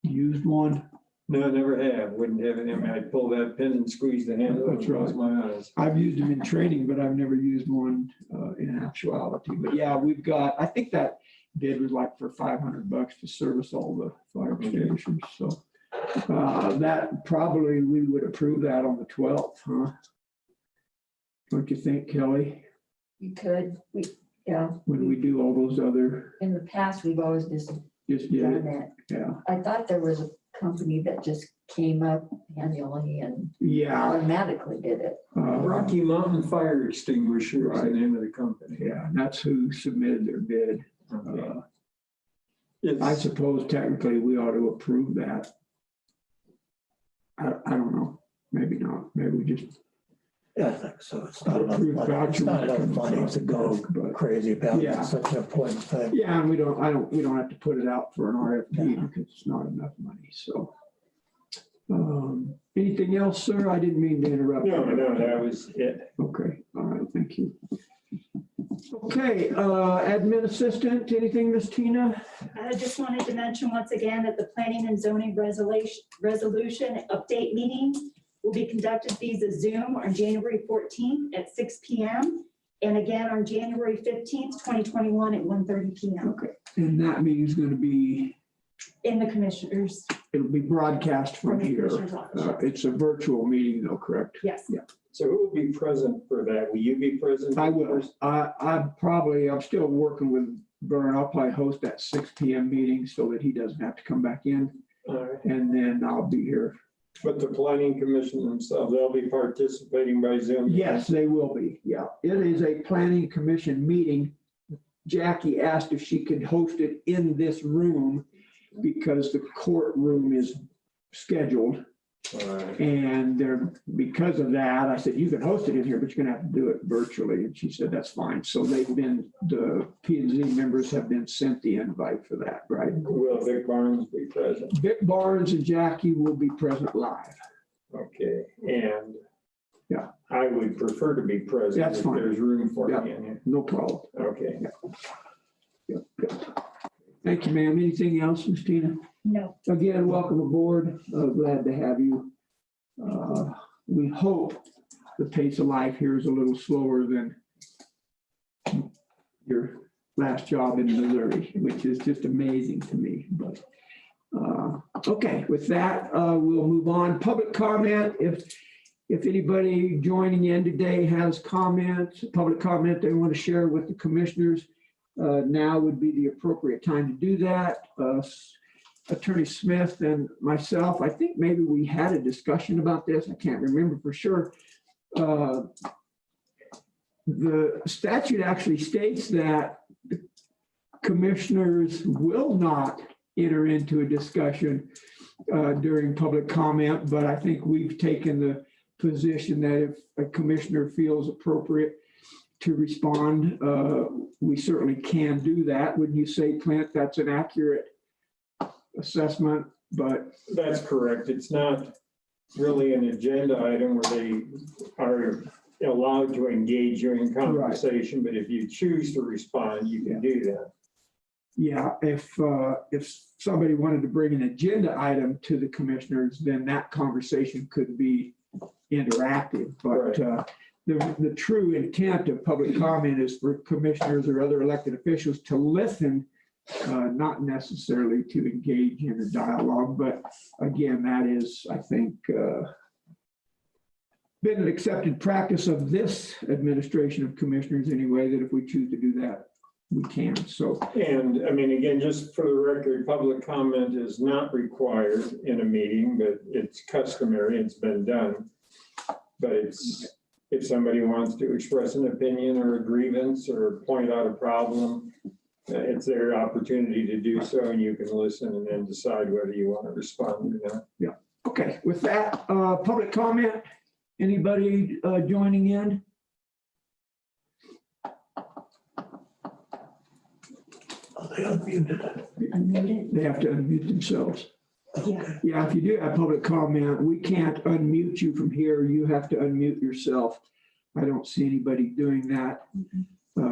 [SPEAKER 2] used one?
[SPEAKER 3] no, I never have. Wouldn't have it. I mean, I'd pull that pin and squeeze the handle and
[SPEAKER 2] That's
[SPEAKER 3] close
[SPEAKER 2] right.
[SPEAKER 3] my eyes.
[SPEAKER 2] I've used them in training, but I've never used one in actuality. But yeah, we've got, I think that bid was like for $500 to service all the fire extinguishers. So that probably, we would approve that on the 12th, huh? Don't you think, Kelly?
[SPEAKER 6] You could, yeah,
[SPEAKER 2] When we do all those other,
[SPEAKER 6] in the past, we've always just
[SPEAKER 2] just did
[SPEAKER 6] done
[SPEAKER 2] it,
[SPEAKER 6] that.
[SPEAKER 2] yeah.
[SPEAKER 6] I thought there was a company that just came up annually and
[SPEAKER 2] Yeah.
[SPEAKER 6] automatically did it.
[SPEAKER 3] Rocky Mountain Fire Extinguisher is the name of the company.
[SPEAKER 2] Yeah, and that's who submitted their bid.
[SPEAKER 3] Okay.
[SPEAKER 2] I
[SPEAKER 3] It's-
[SPEAKER 2] suppose technically we ought to approve that. I don't know, maybe not, maybe we just
[SPEAKER 5] Yeah, I think so. It's not enough
[SPEAKER 2] approve
[SPEAKER 5] money. It's not enough
[SPEAKER 2] vouchers.
[SPEAKER 5] money to go
[SPEAKER 2] But-
[SPEAKER 5] crazy about
[SPEAKER 2] Yeah.
[SPEAKER 5] such an important thing.
[SPEAKER 2] Yeah, and we don't have to put it out for an RFP because it's not enough money, so. Anything else, sir? I didn't mean to interrupt.
[SPEAKER 3] No, that was it.
[SPEAKER 2] Okay, all right, thank you. Okay, admin assistant, anything, Miss Tina?
[SPEAKER 8] I just wanted to mention once again that the planning and zoning resolution update meeting will be conducted via Zoom on January 14th at 6 PM. And again on January 15th, 2021 at 1:30 PM
[SPEAKER 2] Okay, and that meeting's gonna be,
[SPEAKER 8] in the commissioners.
[SPEAKER 2] it'll be broadcast from
[SPEAKER 8] the
[SPEAKER 2] here.
[SPEAKER 8] commissioner's office.
[SPEAKER 2] It's a virtual meeting though, correct?
[SPEAKER 8] Yes.
[SPEAKER 3] So who will be present for that? Will you be present?
[SPEAKER 2] I will. I'm still working with Vern. I'll probably host that 6 PM meeting so that he doesn't have to come back in.
[SPEAKER 3] All right.
[SPEAKER 2] And then I'll be here.
[SPEAKER 3] But the planning commission themselves, they'll be participating by Zoom?
[SPEAKER 2] Yes, they will be. Yeah, it is a planning commission meeting. Jackie asked if she could host it in this room because the courtroom is scheduled.
[SPEAKER 3] All right.
[SPEAKER 2] And because of that, I said, you can host it in here, but you're gonna have to do it virtually. And she said, that's fine. So the P and Z members have been sent the invite for that, right?
[SPEAKER 3] Will Vic Barnes be present?
[SPEAKER 2] Vic Barnes and Jackie will be present live.
[SPEAKER 3] Okay, and
[SPEAKER 2] Yeah.
[SPEAKER 3] I would prefer to be present
[SPEAKER 2] That's
[SPEAKER 3] if
[SPEAKER 2] fine.
[SPEAKER 3] there's room for
[SPEAKER 2] Yeah.
[SPEAKER 3] me in here.
[SPEAKER 2] No problem.
[SPEAKER 3] Okay.
[SPEAKER 2] Yep, good. Thank you, ma'am. Anything else, Ms. Tina?
[SPEAKER 8] No,
[SPEAKER 2] Again, welcome aboard. Glad to have you. We hope the pace of life here is a little slower than your last job in Missouri, which is just amazing to me. But okay, with that, we'll move on. Public comment. If anybody joining in today has comments, public comment they want to share with the commissioners, now would be the appropriate time to do that. Attorney Smith and myself, I think maybe we had a discussion about this. I can't remember for sure. The statute actually states that the commissioners will not enter into a discussion during public comment, but I think we've taken the position that if a commissioner feels appropriate to respond, we certainly can do that. Wouldn't you say, Clint, that's an accurate assessment? But
[SPEAKER 3] That's correct. It's not really an agenda item where they are allowed to engage you in conversation, but if you choose to respond, you can do that.
[SPEAKER 2] yeah, if somebody wanted to bring an agenda item to the commissioners, then that conversation could be interactive. But the true intent of public comment is for commissioners or other elected officials to listen not necessarily to engage in a dialogue, but again, that is, I think, been an accepted practice of this administration of commissioners anyway, that if we choose to do that, we can. So,
[SPEAKER 3] And I mean, again, just for the record, public comment is not required in a meeting, but it's customary, it's been done. But it's, if somebody wants to express an opinion or a grievance or point out a problem, it's their opportunity to do so, and you can listen and then decide whether you want to respond or not.
[SPEAKER 2] yeah. Okay, with that, public comment, anybody joining in?
[SPEAKER 5] Oh, they unmuted.
[SPEAKER 6] Unmuted.
[SPEAKER 2] They have to unmute themselves.
[SPEAKER 6] Yeah.
[SPEAKER 2] Yeah, if you do have public comment, we can't unmute you from here. You have to unmute yourself. I don't see anybody doing that.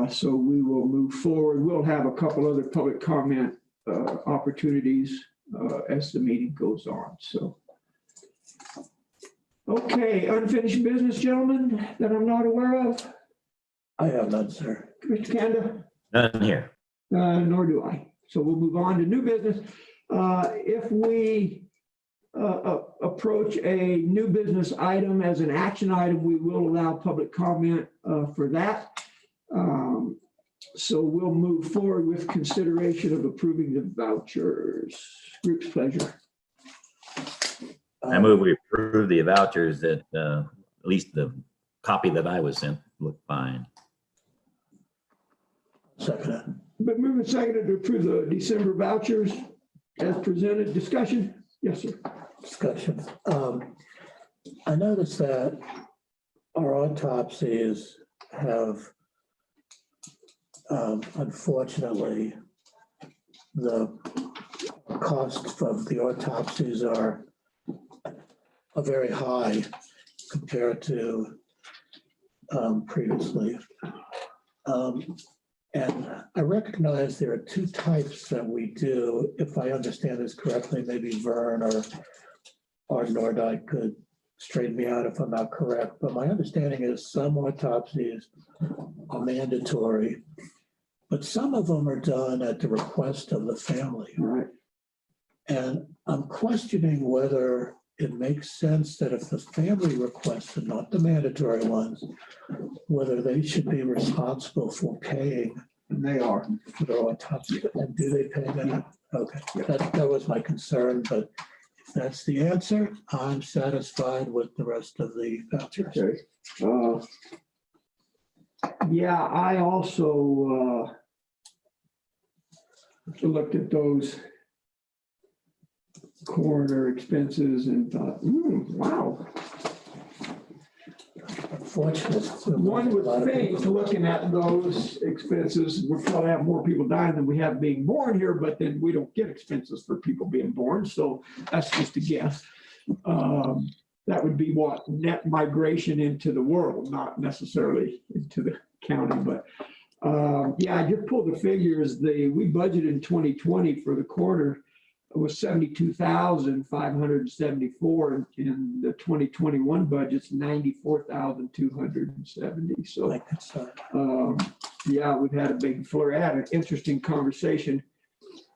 [SPEAKER 2] So we will move forward. We'll have a couple other public comment opportunities as the meeting goes on. So, okay, unfinished business, gentlemen, that I'm not aware of.
[SPEAKER 5] I have none, sir.
[SPEAKER 2] Mr. Kanda?
[SPEAKER 1] None here.
[SPEAKER 2] Nor do I. So we'll move on to new business. If we approach a new business item as an action item, we will allow public comment for that. So we'll move forward with consideration of approving the vouchers. Group's pleasure.
[SPEAKER 1] I move we approve the vouchers that, at least the copy that I was sent looked fine.
[SPEAKER 5] Second.
[SPEAKER 2] But moving seconded to approve the December vouchers as presented. Discussion? Yes, sir.
[SPEAKER 5] Discussion. I noticed that our autopsies have, unfortunately, the costs of the autopsies are very high compared to previously. And I recognize there are two types that we do. If I understand this correctly, maybe Vern or Nordike could straighten me out if I'm not correct. But my understanding is some autopsies are mandatory, but some of them are done at the request of the family.
[SPEAKER 2] All right.
[SPEAKER 5] And I'm questioning whether it makes sense that if the family requests and not the mandatory ones, whether they should be responsible for paying.
[SPEAKER 2] And they are.
[SPEAKER 5] For their autopsy. And do they pay that? Okay, that was my concern, but if that's the answer, I'm satisfied with the rest of the vouchers.
[SPEAKER 2] Okay. Yeah, I also looked at those coroner expenses and thought, wow.
[SPEAKER 5] Unfortunately.
[SPEAKER 2] One would think, looking at those expenses, we'll probably have more people dying than we have being born here, but then we don't get expenses for people being born. So that's just a guess. That would be what net migration into the world, not necessarily into the county. But yeah, I just pulled the figures. We budgeted in 2020 for the coroner was 72,574, in the 2021 budget's 94,270. So yeah, we've had a big flurry. I had an interesting conversation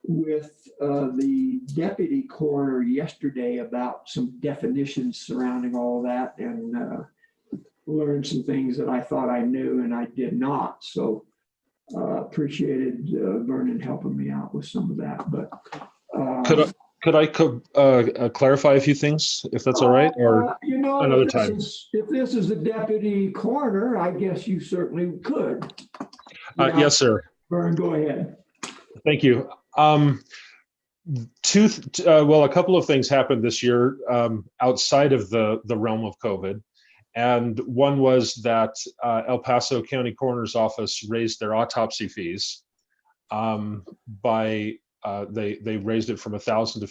[SPEAKER 2] with the deputy coroner yesterday about some definitions surrounding all that, and learned some things that I thought I knew and I did not. So appreciated Vernon helping me out with some of that. But
[SPEAKER 9] could I clarify a few things, if that's all right, or
[SPEAKER 2] you know,
[SPEAKER 9] another time?
[SPEAKER 2] If this is the deputy coroner, I guess you certainly could.
[SPEAKER 9] Yes, sir.
[SPEAKER 2] Vern, go ahead.
[SPEAKER 9] Thank you. Well, a couple of things happened this year outside of the realm of COVID. And one was that El Paso County Coroner's Office raised their autopsy fees by they raised it from $1,000 to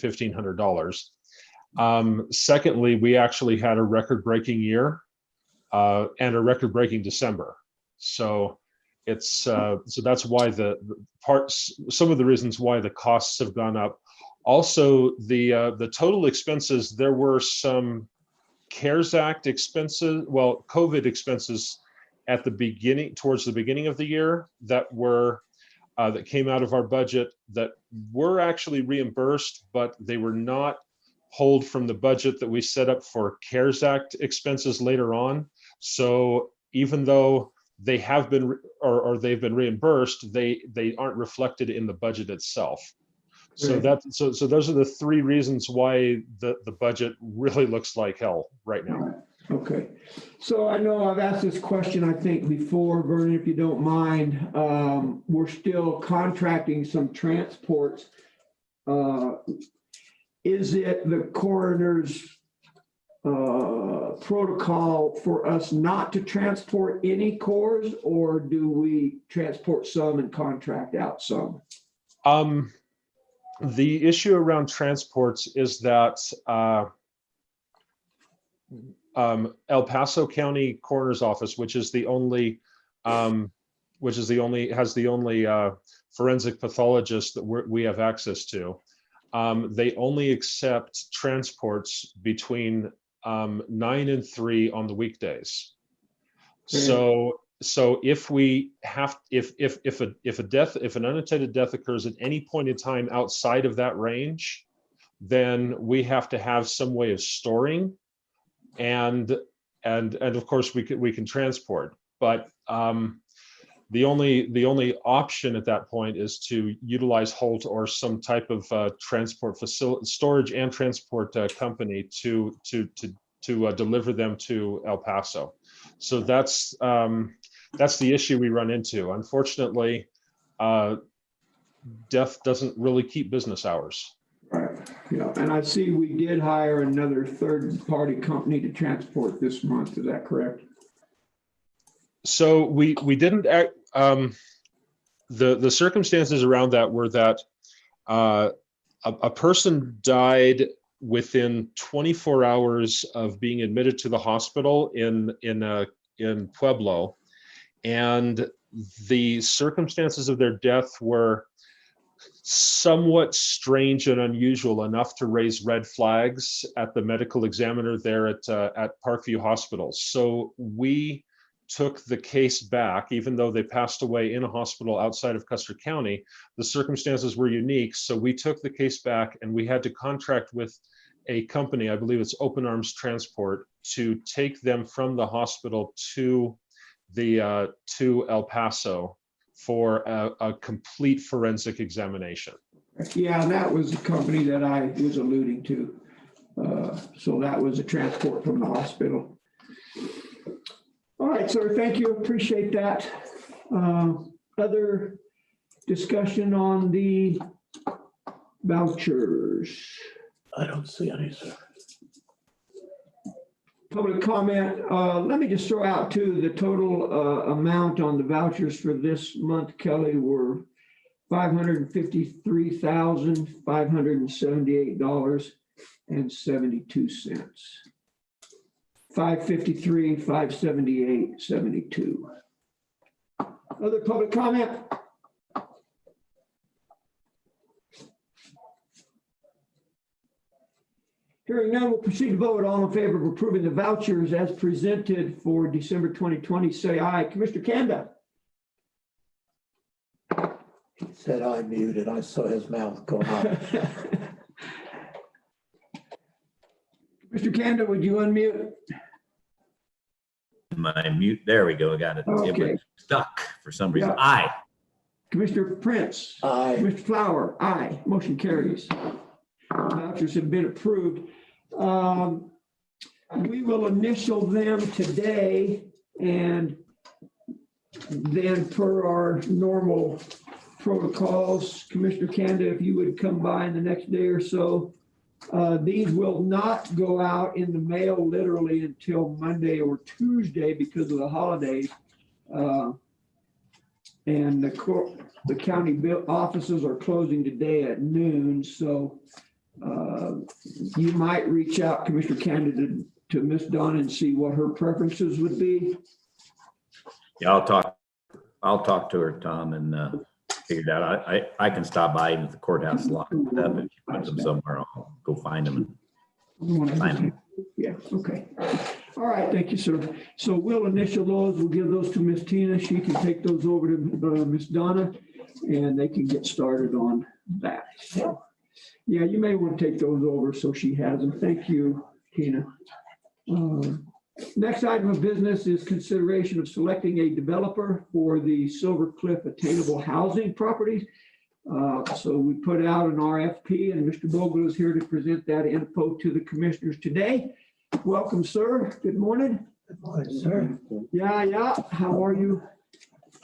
[SPEAKER 9] $1,500. Secondly, we actually had a record-breaking year and a record-breaking December. So it's so that's why some of the reasons why the costs have gone up. Also, the total expenses, there were some CARES Act expenses, well, COVID expenses at the beginning, towards the beginning of the year that were that came out of our budget that were actually reimbursed, but they were not pulled from the budget that we set up for CARES Act expenses later on. So even though they have been or they've been reimbursed, they aren't reflected in the budget itself. So so those are the three reasons why the budget really looks like hell right now.
[SPEAKER 2] Okay, so I know I've asked this question, I think, before, Vernon, if you don't mind. We're still contracting some transports. Is it the coroner's protocol for us not to transport any cores, or do we transport some and contract out some?
[SPEAKER 9] The issue around transports is that El Paso County Coroner's Office, which is the only forensic pathologist that we have access to, they only accept transports between 9 and 3 on the weekdays. So if an unattended death occurs at any point in time outside of that range, then we have to have some way of storing, and of course we can transport. But the only option at that point is to utilize Holt or some type of transport facility, storage and transport company to deliver them to El Paso. So that's the issue we run into. Unfortunately, death doesn't really keep business hours.
[SPEAKER 2] Right. Yeah, and I see we did hire another third-party company to transport this month. Is that correct?
[SPEAKER 9] So we didn't act. The circumstances around that were that a person died within 24 hours of being admitted to the hospital in Pueblo, and the circumstances of their death were somewhat strange and unusual enough to raise red flags at the medical examiner there at Parkview Hospital. So we took the case back, even though they passed away in a hospital outside of Custer County. The circumstances were unique, so we took the case back, and we had to contract with a company, I believe it's Open Arms Transport, to take them from the hospital to El Paso for a complete forensic examination.
[SPEAKER 2] Yeah, that was the company that I was alluding to. So that was a transport from the hospital. All right, sir, thank you. Appreciate that. Other discussion on the vouchers?
[SPEAKER 5] I don't see any, sir.
[SPEAKER 2] Public comment. Let me just throw out too, the total amount on the vouchers for this month, Kelly, were $553,578.72. 553, 578, 72. Other public comment? Hearing none, we'll proceed to vote. All in favor of approving the vouchers as presented for December 2020, say aye. Commissioner Kanda?
[SPEAKER 5] He said I muted. I saw his mouth go up.
[SPEAKER 2] Mr. Kanda, would you unmute?
[SPEAKER 1] My mute, there we go, I got it. It
[SPEAKER 2] Okay.
[SPEAKER 1] was stuck for some reason.
[SPEAKER 2] Yeah.
[SPEAKER 1] Aye.
[SPEAKER 2] Commissioner Prince?
[SPEAKER 5] Aye.
[SPEAKER 2] Mr. Flower? Aye. Motion carries. Vouchers have been approved. We will initial them today, and then per our normal protocols, Commissioner Kanda, if you would come by in the next day or so. These will not go out in the mail literally until Monday or Tuesday because of the holidays. And the county offices are closing today at noon. So you might reach out, Commissioner Kanda, to Miss Donna and see what her preferences would be.
[SPEAKER 1] Yeah, I'll talk to her, Tom, and figure it out. I can stop by even if the courthouse is locked up. If you put them somewhere, I'll go find them and sign them.
[SPEAKER 2] Yeah, okay. All right, thank you, sir. So we'll initial those. We'll give those to Miss Tina. She can take those over to Miss Donna. and they can get started on that. So, yeah, you may want to take those over so she has them. Thank you, Tina. Next item of business is consideration of selecting a developer for the Silver Cliff Attainable housing properties. So we put out an RFP, and Mr. Bogle is here to present that info to the commissioners today. Welcome, sir. Good morning.
[SPEAKER 5] Good morning, sir.
[SPEAKER 2] Yeah. How are you?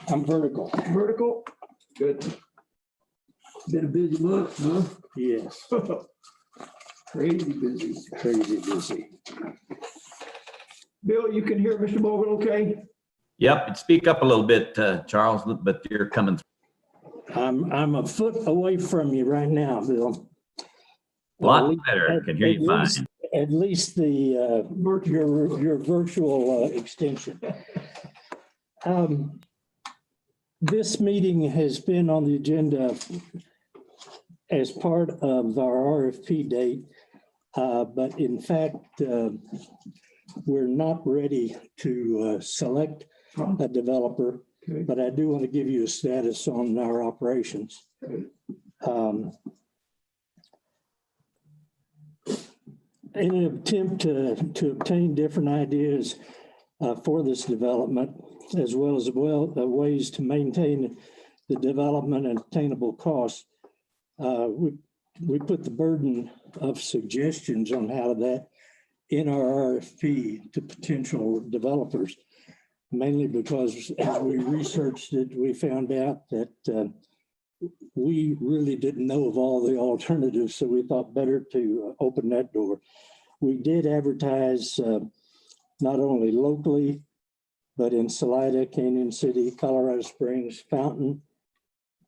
[SPEAKER 7] I'm vertical.
[SPEAKER 2] Vertical? Good. Been a busy month, huh?
[SPEAKER 7] Yes,
[SPEAKER 2] Crazy busy.
[SPEAKER 7] crazy busy.
[SPEAKER 2] Bill, you can hear Mr. Bogle okay?
[SPEAKER 1] Yep, speak up a little bit, Charles, but you're coming through.
[SPEAKER 7] I'm a foot away from you right now, Bill.
[SPEAKER 1] A lot better. Can hear you fine.
[SPEAKER 7] At least the your virtual extension. This meeting has been on the agenda as part of our RFP date, but in fact, we're not ready to select a developer,
[SPEAKER 2] Okay.
[SPEAKER 7] but I do want to give you a status on our operations. In an attempt to obtain different ideas for this development, as well as ways to maintain the development and attainable costs, we put the burden of suggestions on how that in our RFP to potential developers, mainly because as we researched it, we found out that we really didn't know of all the alternatives, so we thought better to open that door. We did advertise not only locally, but in Salida, Canyon City, Colorado Springs, Fountain,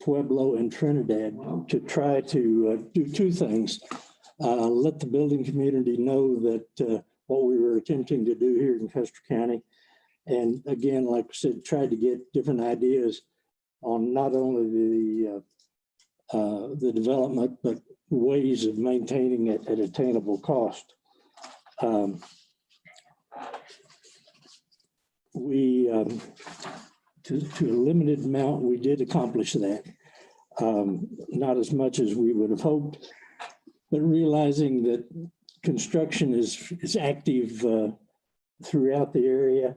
[SPEAKER 7] Pueblo, and Trinidad to try to do two things. Let the building community know that what we were attempting to do here in Custer County. And again, like I said, tried to get different ideas on not only the development, but ways of maintaining it at attainable cost. To a limited amount, we did accomplish that. Not as much as we would have hoped, but realizing that construction is active throughout the area,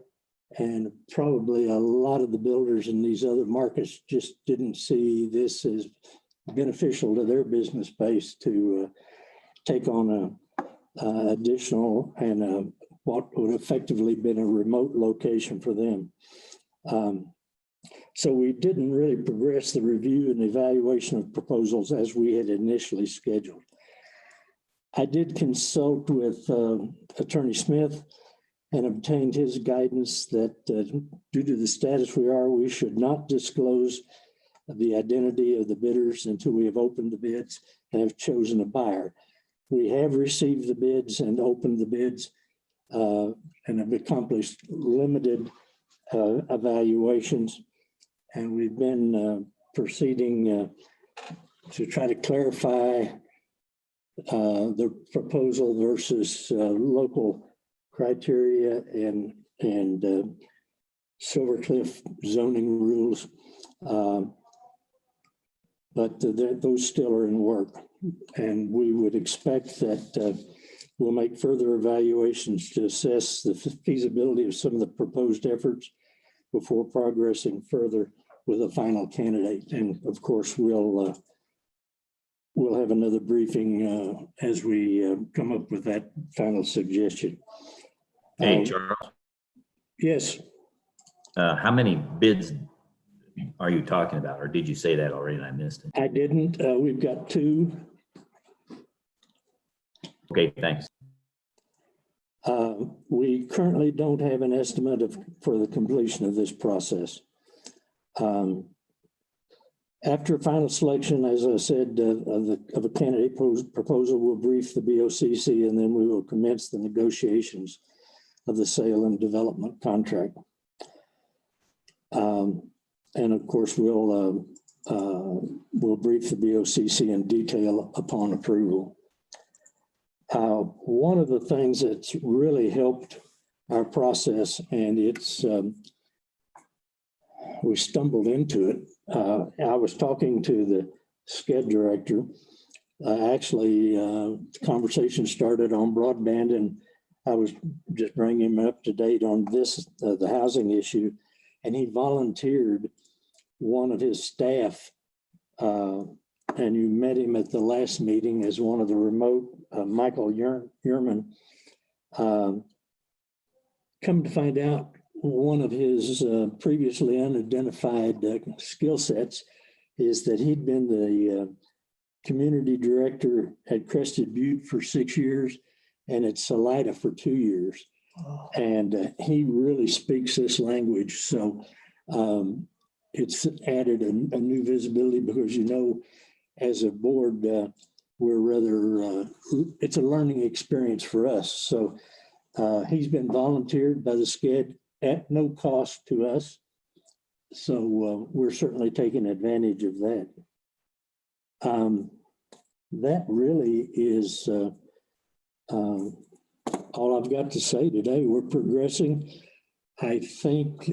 [SPEAKER 7] and probably a lot of the builders in these other markets just didn't see this as beneficial to their business base to take on a additional and what would effectively been a remote location for them. So we didn't really progress the review and evaluation of proposals as we had initially scheduled. I did consult with Attorney Smith and obtained his guidance that due to the status we should not disclose the identity of the bidders until we have opened the bids and have chosen a buyer. We have received the bids and opened the bids and have accomplished limited evaluations. And we've been proceeding to try to clarify the proposal versus local criteria and Silver Cliff zoning rules. But those still are in work. And we would expect that we'll make further evaluations to assess the feasibility of some of the proposed efforts before progressing further with a final candidate. And of course, we'll have another briefing as we come up with that final suggestion.
[SPEAKER 1] Hey, Charles,
[SPEAKER 7] Yes.
[SPEAKER 1] how many bids are you talking about? Or did you say that already and I missed it?
[SPEAKER 7] I didn't. We've got two.
[SPEAKER 1] Okay, thanks.
[SPEAKER 7] We currently don't have an estimate for the completion of this process. After final selection, as I said, of a candidate proposal, we'll brief the BOCC and then we will commence the negotiations of the sale and development contract. And of course, we'll brief the BOCC in detail upon approval. One of the things that's really helped our process, and it's we stumbled into it. I was talking to the SCED director. The conversation started on broadband, and I was just bringing him up to date on this, the housing issue, and he volunteered one of his staff, and you met him at the last meeting as one of the remote, Michael Yerman. Come to find out, one of his previously unidentified skill sets is that he'd been the community director at Crested Butte for 6 years and at Salida for 2 years. And he really speaks this language. So it's added a new visibility because, you know, as a board, we're rather, it's a learning experience for us. So he's been volunteered by the SCED at no cost to us. So we're certainly taking advantage of that. That really is all I've got to say today. We're progressing. I think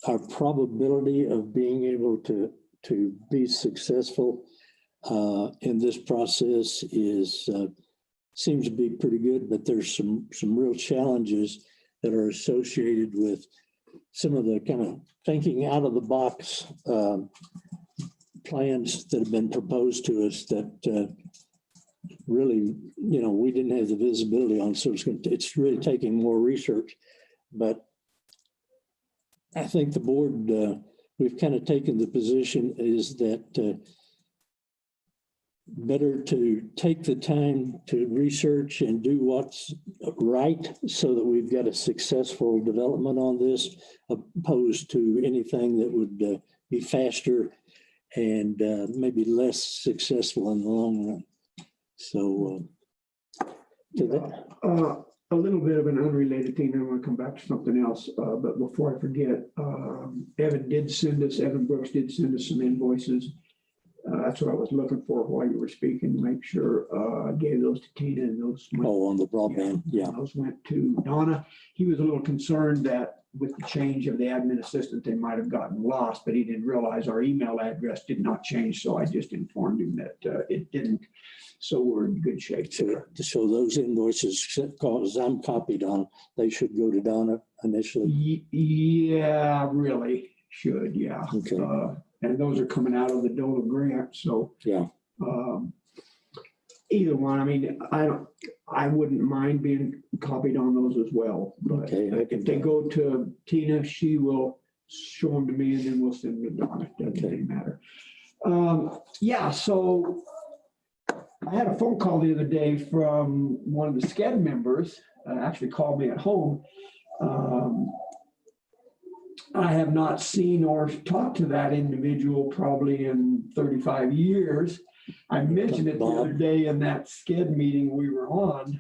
[SPEAKER 7] our probability of being able to be successful in this process is seems to be pretty good, but there's some real challenges that are associated with some of the kind of thinking out of the box plans that have been proposed to us that really, you know, we didn't have the visibility on. So it's really taking more research, but I think the board, we've kind of taken the position is that better to take the time to research and do what's right so that we've got a successful development on this, opposed to anything that would be faster and maybe less successful in the long run. So
[SPEAKER 2] a little bit of an unrelated thing. I want to come back to something else, but before I forget, Evan Brooks did send us some invoices. That's what I was looking for while you were speaking, to make sure I gave those to Tina, and those went,
[SPEAKER 7] on the broadband, yeah.
[SPEAKER 2] Those went to Donna. He was a little concerned that with the change of the admin assistant, they might have gotten lost, but he didn't realize our email address did not change. So I just informed him that it didn't. So we're in good shape.
[SPEAKER 7] So those invoices, because I'm copied on, they should go to Donna initially.
[SPEAKER 2] Yeah, really should. Yeah.
[SPEAKER 7] Okay.
[SPEAKER 2] And those are coming out of the DOLA grant. So
[SPEAKER 7] yeah.
[SPEAKER 2] Either one. I mean, I wouldn't mind being copied on those as well. But
[SPEAKER 7] okay.
[SPEAKER 2] If they go to Tina, she will show them to me, and then we'll send them to Donna. Doesn't really matter. Yeah. So I had a phone call the other day from one of the SCED members. Actually called me at home. I have not seen or talked to that individual probably in 35 years. I mentioned it the other day in that SCED meeting we were on,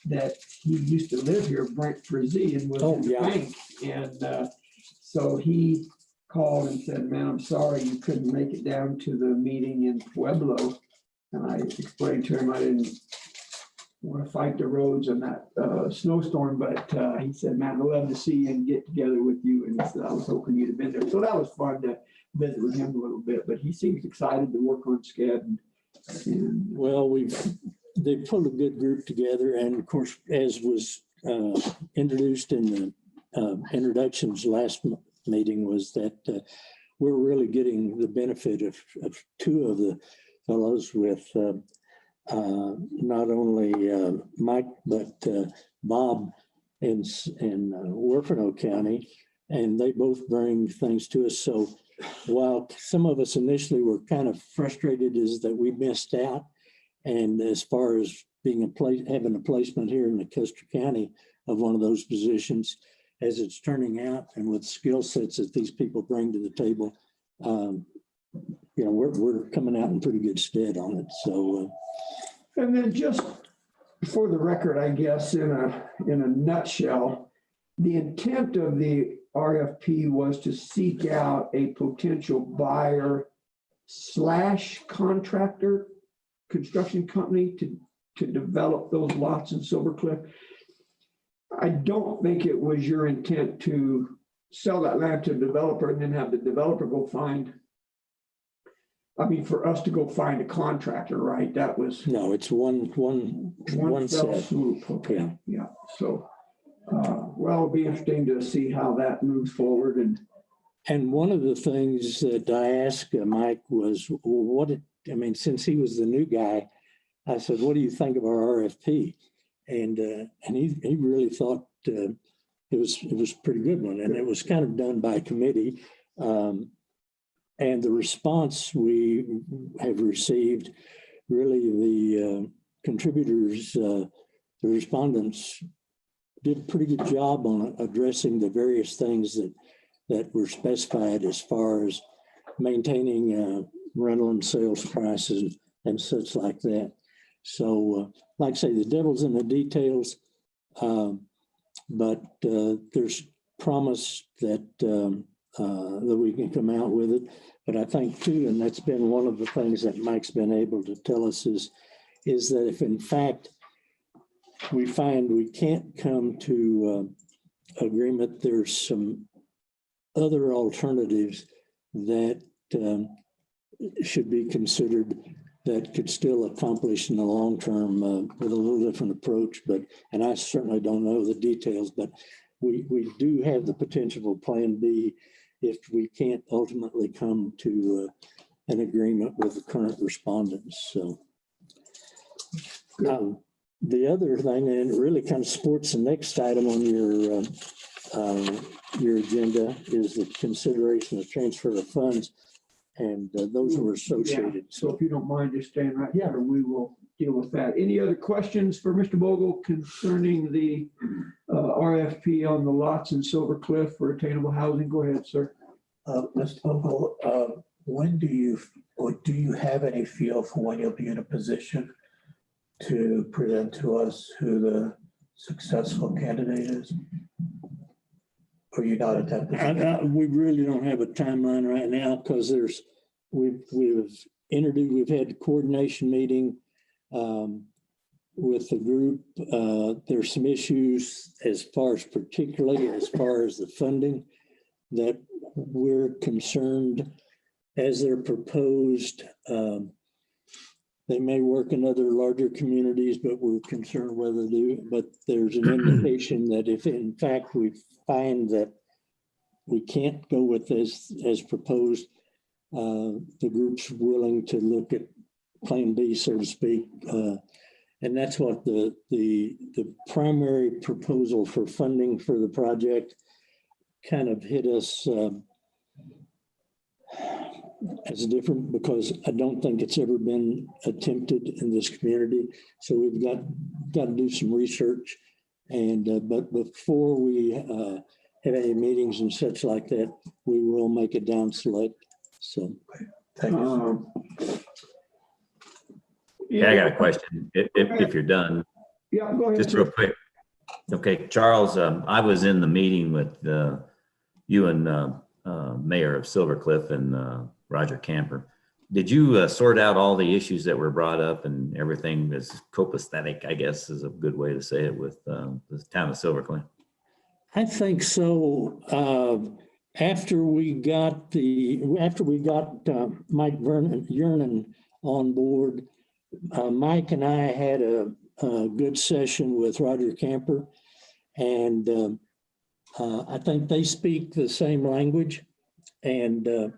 [SPEAKER 2] that he used to live here, Brent Frizzy, and was in the bank. And so he called and said, man, I'm sorry you couldn't make it down to the meeting in Pueblo. And I explained to him I didn't want to fight the roads in that snowstorm, but he said, man, I'd love to see you and get together with you. And he said, I was hoping you'd have been there. So that was fun to visit with him a little bit, but he seems excited to work on SCED.
[SPEAKER 7] Well, they pulled a good group together. And of course, as was introduced in the introductions last meeting, was that we're really getting the benefit of two of the fellows with not only Mike, but Bob in Werfeno County, and they both bring things to us. So while some of us initially were kind of frustrated is that we missed out, and as far as being having a placement here in the Custer County of one of those positions, as it's turning out, and with skill sets that these people bring to the table, you know, we're coming out in pretty good stead on it. So,
[SPEAKER 2] and then just for the record, I guess in a nutshell, the intent of the RFP was to seek out a potential buyer / contractor construction company to develop those lots in Silver Cliff. I don't think it was your intent to sell that land to the developer and then have the developer go find, I mean, for us to go find a contractor, right? That was
[SPEAKER 7] No, it's one
[SPEAKER 2] fell
[SPEAKER 7] set.
[SPEAKER 2] swoop. Okay, yeah. So, well, it'll be interesting to see how that moves forward.
[SPEAKER 7] And one of the things that I asked Mike was, well, since he was the new guy, I said, what do you think of our RFP? And he really thought it was a pretty good one. And it was kind of done by committee. And the response we have received, really the contributors, the respondents did a pretty good job on addressing the various things that were specified as far as maintaining rental and sales prices and such like that. So like I say, the devil's in the details, but there's promise that we can come out with it. But I think too, and that's been one of the things that Mike's been able to tell us is that if in fact we find we can't come to agreement, there's some other alternatives that should be considered that could still accomplish in the long term with a little different approach. And I certainly don't know the details, but we do have the potential for Plan B if we can't ultimately come to an agreement with the current respondents. So the other thing, and it really kind of supports the next item on your agenda, is the consideration of transfer of funds, and those were associated.
[SPEAKER 2] Yeah. So if you don't mind just staying right there, we will deal with that. Any other questions for Mr. Bogle concerning the RFP on the lots in Silver Cliff for attainable housing? Go ahead, sir.
[SPEAKER 5] Mr. Bogle, when do you have any feel for when you'll be in a position to present to us who the successful candidate is? Or you're not at that position?
[SPEAKER 7] We really don't have a timeline right now because we've had a coordination meeting with the group. There's some issues particularly as far as the funding that we're concerned as they're proposed. They may work in other larger communities, but we're concerned whether they do. But there's an indication that if in fact we find that we can't go with this as proposed, the group's willing to look at Plan B, so to speak. And that's what the primary proposal for funding for the project kind of hit us as different, because I don't think it's ever been attempted in this community. So we've got to do some research, and but before we have any meetings and such like that, we will make a down select. So
[SPEAKER 5] Thank you.
[SPEAKER 1] Yeah, I got a question, if you're done.
[SPEAKER 2] Yeah, go ahead.
[SPEAKER 1] Just real quick. Okay, Charles, I was in the meeting with you and Mayor of Silver Cliff and Roger Camper. Did you sort out all the issues that were brought up and everything is copacetic, I guess is a good way to say it, with the town of Silver Cliff?
[SPEAKER 7] I think so. After we got Mike Yernan on board, Mike and I had a good session with Roger Camper, and I think they speak the same language, and it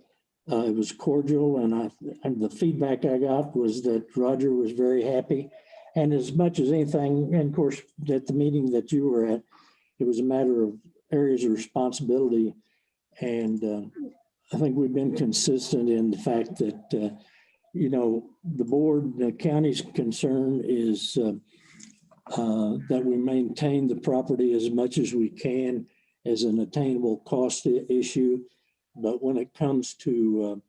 [SPEAKER 7] was cordial. And the feedback I got was that Roger was very happy, and as much as anything, and of course, at the meeting that you were at, it was a matter of areas of responsibility. And I think we've been consistent in the fact that, the board, the county's concern is that we maintain the property as much as we can as an attainable cost issue. But when it comes to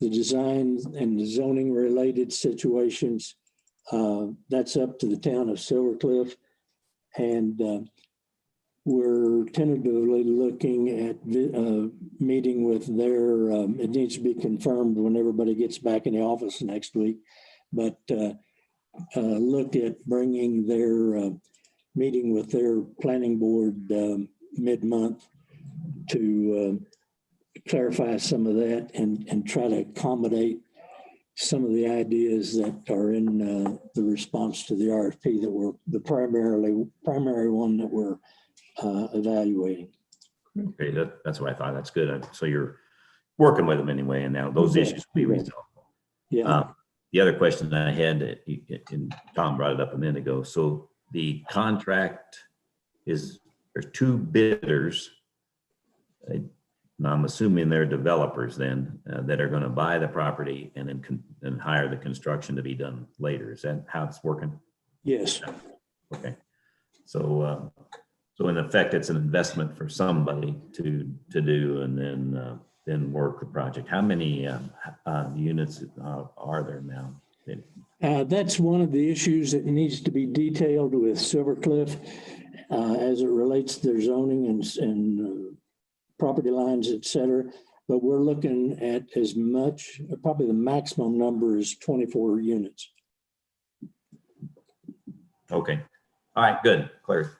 [SPEAKER 7] the design and the zoning related situations, that's up to the town of Silver Cliff. And we're tentatively looking at meeting with their, it needs to be confirmed when everybody gets back in the office next week, but look at bringing their meeting with their planning board mid-month to clarify some of that and try to accommodate some of the ideas that are in the response to the RFP that were the primary one that we're evaluating.
[SPEAKER 1] Okay, that's what I thought. That's good. So you're working with them anyway, and now those issues will be resolved.
[SPEAKER 7] Yeah.
[SPEAKER 1] The other question I had, and Tom brought it up a minute ago. So the contract there's two bidders. And I'm assuming they're developers then that are going to buy the property and then hire the construction to be done later. Is that how it's working?
[SPEAKER 7] Yes.
[SPEAKER 1] Okay. So in effect, it's an investment for somebody to do and then work the project. How many units are there now?
[SPEAKER 7] That's one of the issues that needs to be detailed with Silver Cliff as it relates to their zoning and property lines, et cetera. But we're looking at as much, probably the maximum number is 24 units.
[SPEAKER 1] Okay. All right, good.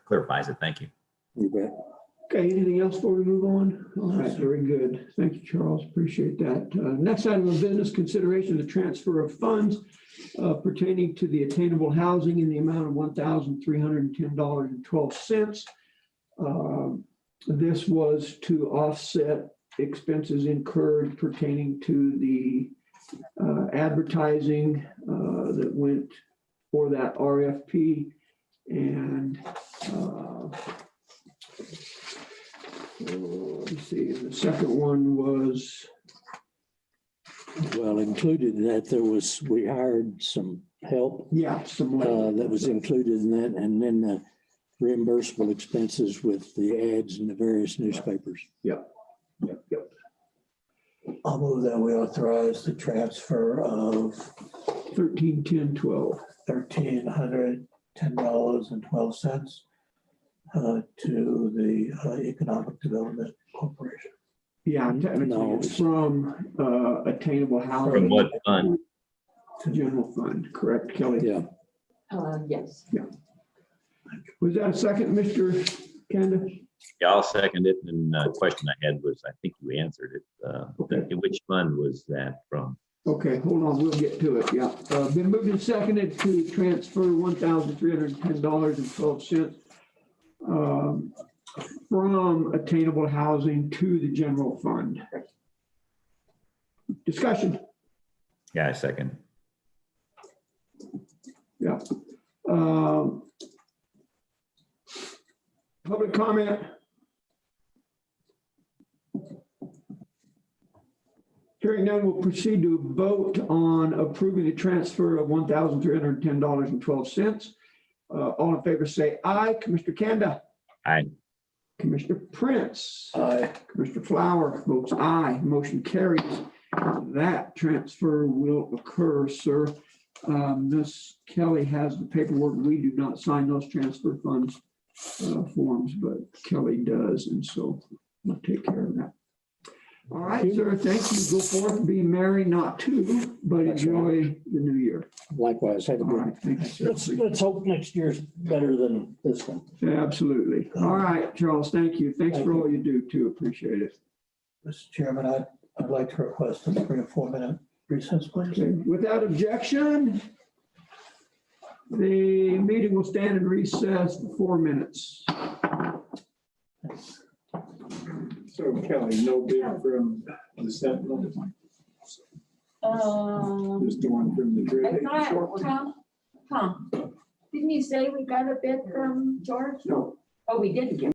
[SPEAKER 1] Clarifies it. Thank you.
[SPEAKER 7] You bet.
[SPEAKER 2] Okay, anything else before we move on? All right, very good. Thank you, Charles. Appreciate that. Next item of business, consideration of the transfer of funds pertaining to the attainable housing in the amount of $1,310.12. This was to offset expenses incurred pertaining to the advertising that went for that RFP. And let me see, the second one was,
[SPEAKER 7] Well, included in that, we hired some help
[SPEAKER 2] yeah, some
[SPEAKER 7] that was included in that, and then the reimbursable expenses with the ads in the various newspapers.
[SPEAKER 2] Yep.
[SPEAKER 5] I'll move that we authorize the transfer of
[SPEAKER 2] 131012.
[SPEAKER 5] $1,310.12 to the Economic Development Corporation.
[SPEAKER 2] Yeah, technically
[SPEAKER 7] No.
[SPEAKER 2] it's from attainable
[SPEAKER 1] From
[SPEAKER 2] housing.
[SPEAKER 1] what fund?
[SPEAKER 2] General fund, correct, Kelly?
[SPEAKER 7] Yeah.
[SPEAKER 6] Yes.
[SPEAKER 2] Was that a second, Mr. Kanda?
[SPEAKER 1] Yeah, I'll second it. And the question I had was, I think you answered it.
[SPEAKER 2] Okay.
[SPEAKER 1] Which fund was that from?
[SPEAKER 2] Okay, hold on, we'll get to it, yeah. Been moved and seconded to transfer $1,310.12 from attainable housing to the general fund. Discussion,
[SPEAKER 1] Yeah, I second.
[SPEAKER 2] yeah. Public comment? Hearing none, we'll proceed to vote on approving the transfer of $1,310.12. All in favor say aye. Commissioner Kanda?
[SPEAKER 1] Aye.
[SPEAKER 2] Commissioner Prince?
[SPEAKER 5] Aye.
[SPEAKER 2] Commissioner Flower votes aye. Motion carries. That transfer will occur, sir. Miss Kelly has the paperwork. We do not sign those transfer funds forms, but Kelly does, and so we'll take care of that. All right, sir, thank you. Go forth, be merry, not to, but enjoy the new year.
[SPEAKER 7] Likewise, have a
[SPEAKER 2] All
[SPEAKER 7] good
[SPEAKER 2] right, thank you, sir.
[SPEAKER 7] Let's hope next year's better than this one.
[SPEAKER 2] Yeah, absolutely. All right, Charles, thank you. Thanks for all you do too. Appreciate it.
[SPEAKER 5] Mr. Chairman, I'd like to request a 3 or 4 minute recess, please.
[SPEAKER 2] Okay, without objection, the meeting will stand in recess for 4 minutes.
[SPEAKER 3] So Kelly, no bid from the Sentinel, just the one from the
[SPEAKER 6] I
[SPEAKER 3] grid.
[SPEAKER 6] thought, Tom, didn't you say we got a bid from George?
[SPEAKER 2] No.
[SPEAKER 6] Oh, we didn't get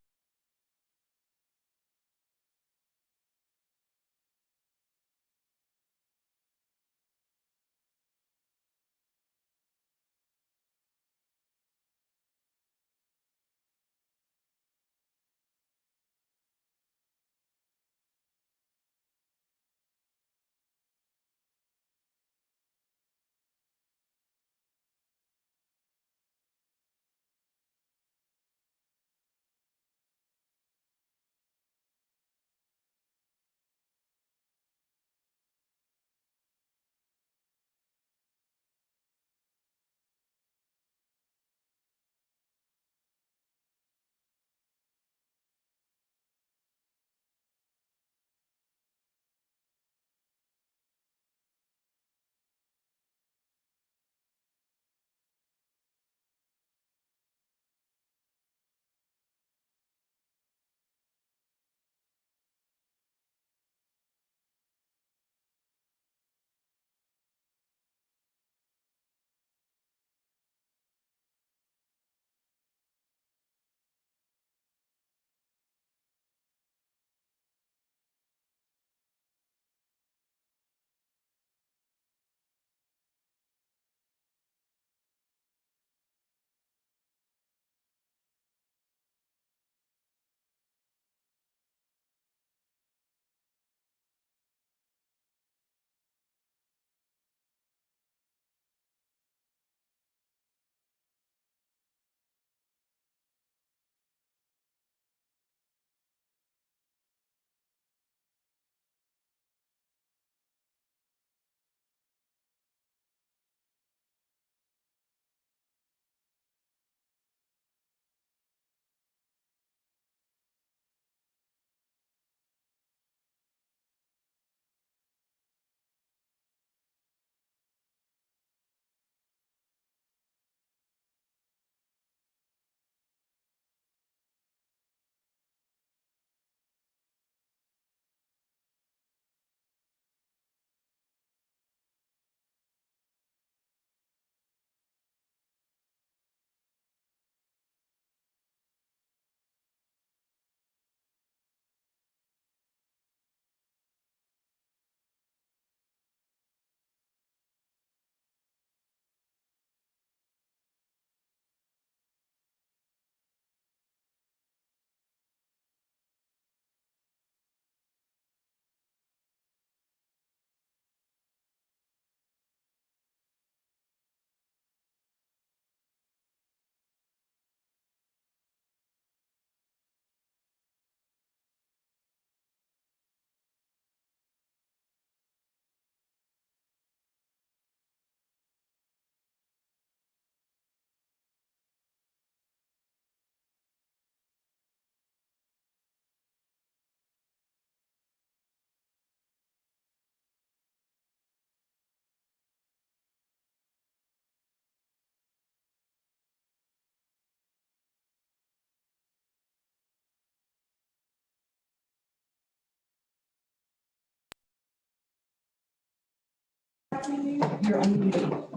[SPEAKER 8] You're unmuted.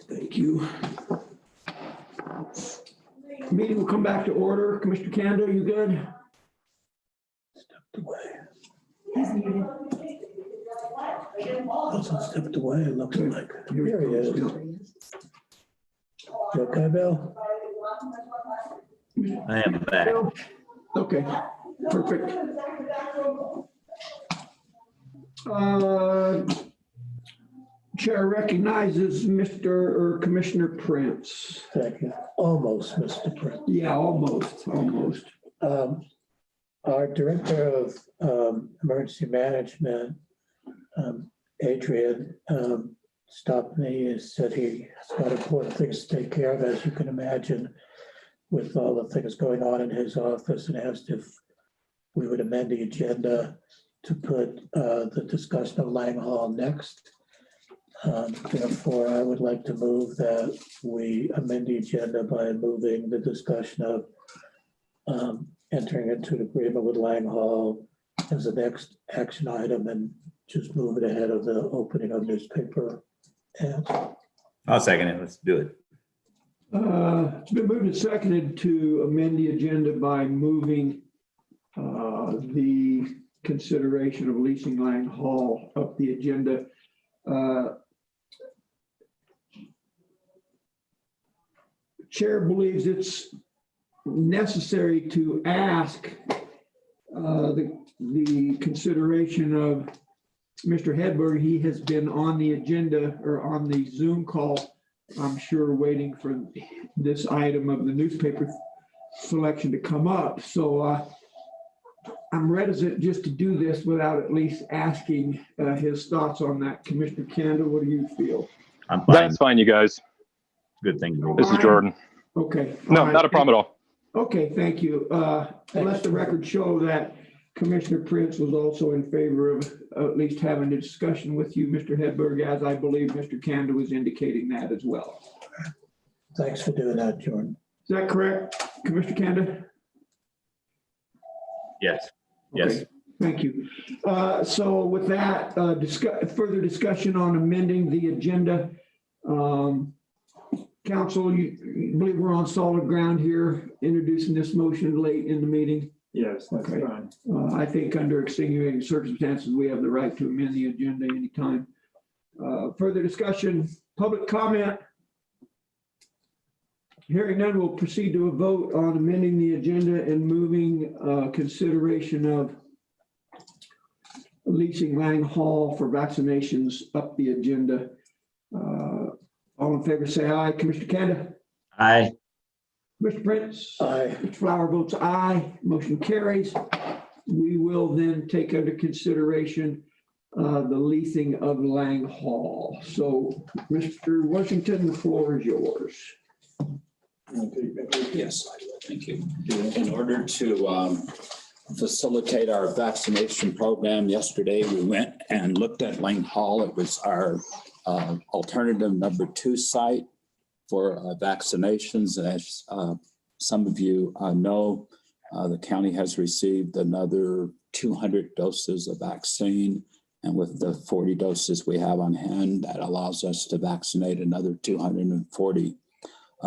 [SPEAKER 2] Thank you. Meeting will come back to order. Commissioner Kanda, you good?
[SPEAKER 5] Stepped away.
[SPEAKER 8] He's muted.
[SPEAKER 5] Also stepped away, it looks like. Here he is. You okay, Bill?
[SPEAKER 1] I am back.
[SPEAKER 2] Okay, perfect. Chair recognizes Mr. or Commissioner Prince.
[SPEAKER 5] Thank you. Almost, Mr. Prince.
[SPEAKER 2] Yeah, almost.
[SPEAKER 5] Our Director of Emergency Management, Adrian, stopped me and said he's got important things to take care of, as you can imagine, with all the things going on in his office, and asked if we would amend the agenda to put the discussion of Lang Hall next. Therefore, I would like to move that we amend the agenda by moving the discussion of entering into an agreement with Lang Hall as the next action item, and just move it ahead of the opening of newspaper ads.
[SPEAKER 1] I'll second it. Let's do it.
[SPEAKER 2] It's been moved and seconded to amend the agenda by moving the consideration of leasing Lang Hall up the agenda. Chair believes it's necessary to ask the consideration of Mr. Hedberg. He has been on the agenda or on the Zoom call, I'm sure, waiting for this item of the newspaper selection to come up. So I'm reticent just to do this without at least asking his thoughts on that. Commissioner Kanda, what do you feel?
[SPEAKER 1] I'm fine.
[SPEAKER 10] That's fine, you guys.
[SPEAKER 1] Good thing. to
[SPEAKER 10] This is Jordan.
[SPEAKER 2] Okay.
[SPEAKER 10] No,
[SPEAKER 2] All right.
[SPEAKER 10] not a problem at all.
[SPEAKER 2] Okay, thank you. Let the record show that Commissioner Prince was also in favor of at least having a discussion with you, Mr. Hedberg, as I believe Mr. Kanda was indicating that as well.
[SPEAKER 5] Thanks for doing that, Jordan.
[SPEAKER 2] Is that correct, Commissioner Kanda?
[SPEAKER 1] Yes. Yes.
[SPEAKER 2] Okay, thank you. So with that, further discussion on amending the agenda. Council, you believe we're on solid ground here, introducing this motion late in the meeting?
[SPEAKER 3] Yes, that's
[SPEAKER 2] Okay.
[SPEAKER 3] fine.
[SPEAKER 2] I think under extenuating circumstances, we have the right to amend the agenda anytime. Further discussion, public comment. Hearing none, we'll proceed to a vote on amending the agenda and moving consideration of leasing Lang Hall for vaccinations up the agenda. All in favor, say aye. Commissioner Kanda?
[SPEAKER 1] Aye.
[SPEAKER 2] Mr. Prince?
[SPEAKER 5] Aye.
[SPEAKER 2] Mr. Flower votes aye. Motion carries. We will then take under consideration the leasing of Lang Hall. So, Mr. Washington, the floor is yours.
[SPEAKER 11] Yes, thank you. In order to facilitate our vaccination program, yesterday we went and looked at Lang Hall. It was our alternative number 2 site for vaccinations. As some of you know, the county has received another 200 doses of vaccine. And with the 40 doses we have on hand, that allows us to vaccinate another 240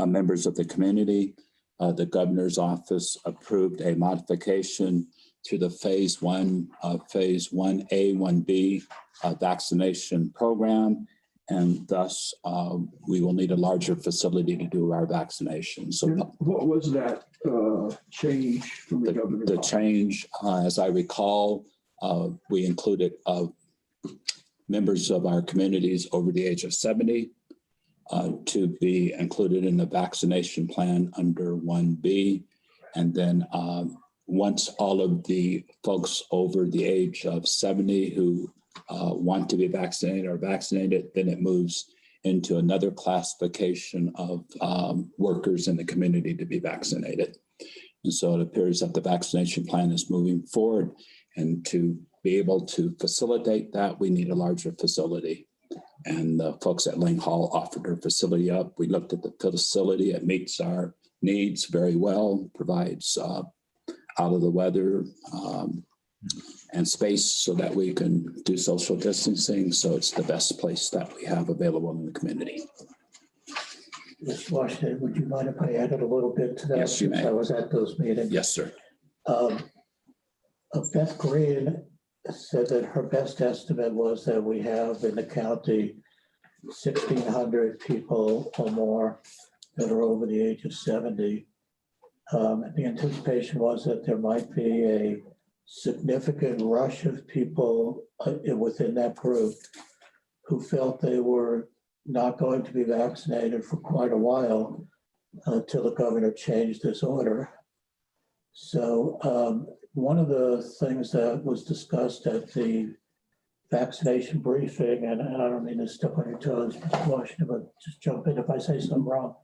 [SPEAKER 11] members of the community. The governor's office approved a modification to the phase 1A, 1B vaccination program. And thus, we will need a larger facility to do our vaccinations. So
[SPEAKER 2] what was that change from the governor?
[SPEAKER 11] The change, as I recall, we included members of our communities over the age of 70 to be included in the vaccination plan under 1B. And then once all of the folks over the age of 70 who want to be vaccinated are vaccinated, then it moves into another classification of workers in the community to be vaccinated. And so it appears that the vaccination plan is moving forward. And to be able to facilitate that, we need a larger facility. And the folks at Lang Hall offered their facility up. We looked at the facility. It meets our needs very well, provides out of the weather and space so that we can do social distancing. So it's the best place that we have available in the community.
[SPEAKER 5] Ms. Washington, would you mind if I added a little bit to that?
[SPEAKER 11] Yes, you may.
[SPEAKER 5] Since I was at those meetings.
[SPEAKER 11] Yes, sir.
[SPEAKER 5] Beth Green said that her best estimate was that we have in the county 1,600 people or more that are over the age of 70. The anticipation was that there might be a significant rush of people within that group who felt they were not going to be vaccinated for quite a while until the governor changed this order. So one of the things that was discussed at the vaccination briefing, and I don't mean to step on your toes, Mr. Washington, but just jump in if I say something wrong,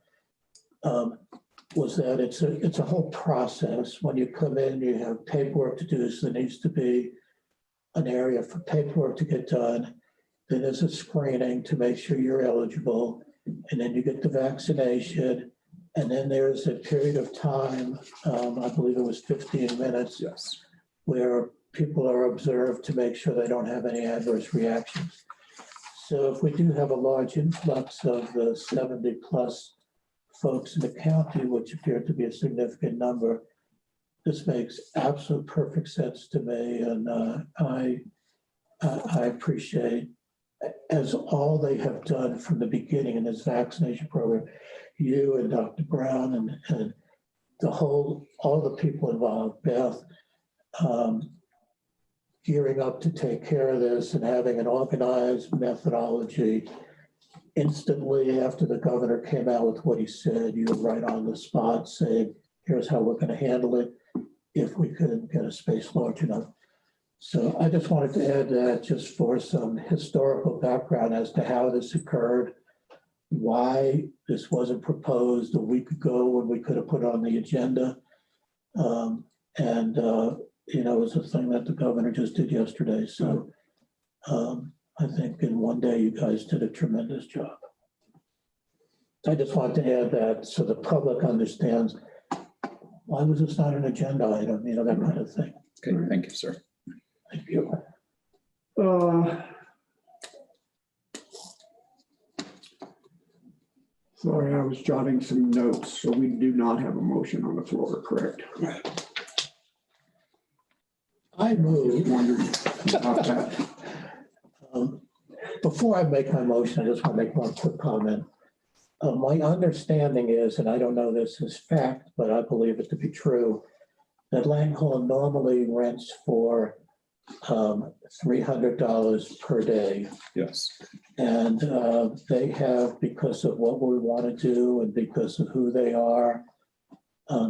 [SPEAKER 5] was that it's a whole process. When you come in, you have paperwork to do, so there needs to be an area for paperwork to get done. Then there's a screening to make sure you're eligible, and then you get the vaccination. And then there's a period of time, I believe it was 15 minutes,
[SPEAKER 11] Yes.
[SPEAKER 5] where people are observed to make sure they don't have any adverse reactions. So if we do have a large influx of the 70 plus folks in the county, which appear to be a significant number, this makes absolute perfect sense to me. And I appreciate, as all they have done from the beginning in this vaccination program, you and Dr. Brown and all the people involved, Beth, gearing up to take care of this and having an organized methodology. Instantly after the governor came out with what he said, you were right on the spot saying, here's how we're going to handle it if we couldn't get a space large enough. So I just wanted to add that just for some historical background as to how this occurred, why this wasn't proposed a week ago when we could have put it on the agenda. It was a thing that the governor just did yesterday. So I think in one day, you guys did a tremendous job. I just wanted to add that so the public understands, why was this not an agenda item, that kind of thing.
[SPEAKER 11] Okay, thank you, sir.
[SPEAKER 5] Thank you.
[SPEAKER 2] Sorry, I was jotting some notes, so we do not have a motion on the floor, correct?
[SPEAKER 5] I move.
[SPEAKER 2] Wondered about that.
[SPEAKER 5] Before I make my motion, I just want to make one quick comment. My understanding is, and I don't know this is fact, but I believe it to be true, that Lang Hall normally rents for $300 per day.
[SPEAKER 11] Yes.
[SPEAKER 5] And they have, because of what we want to do and because of who they are,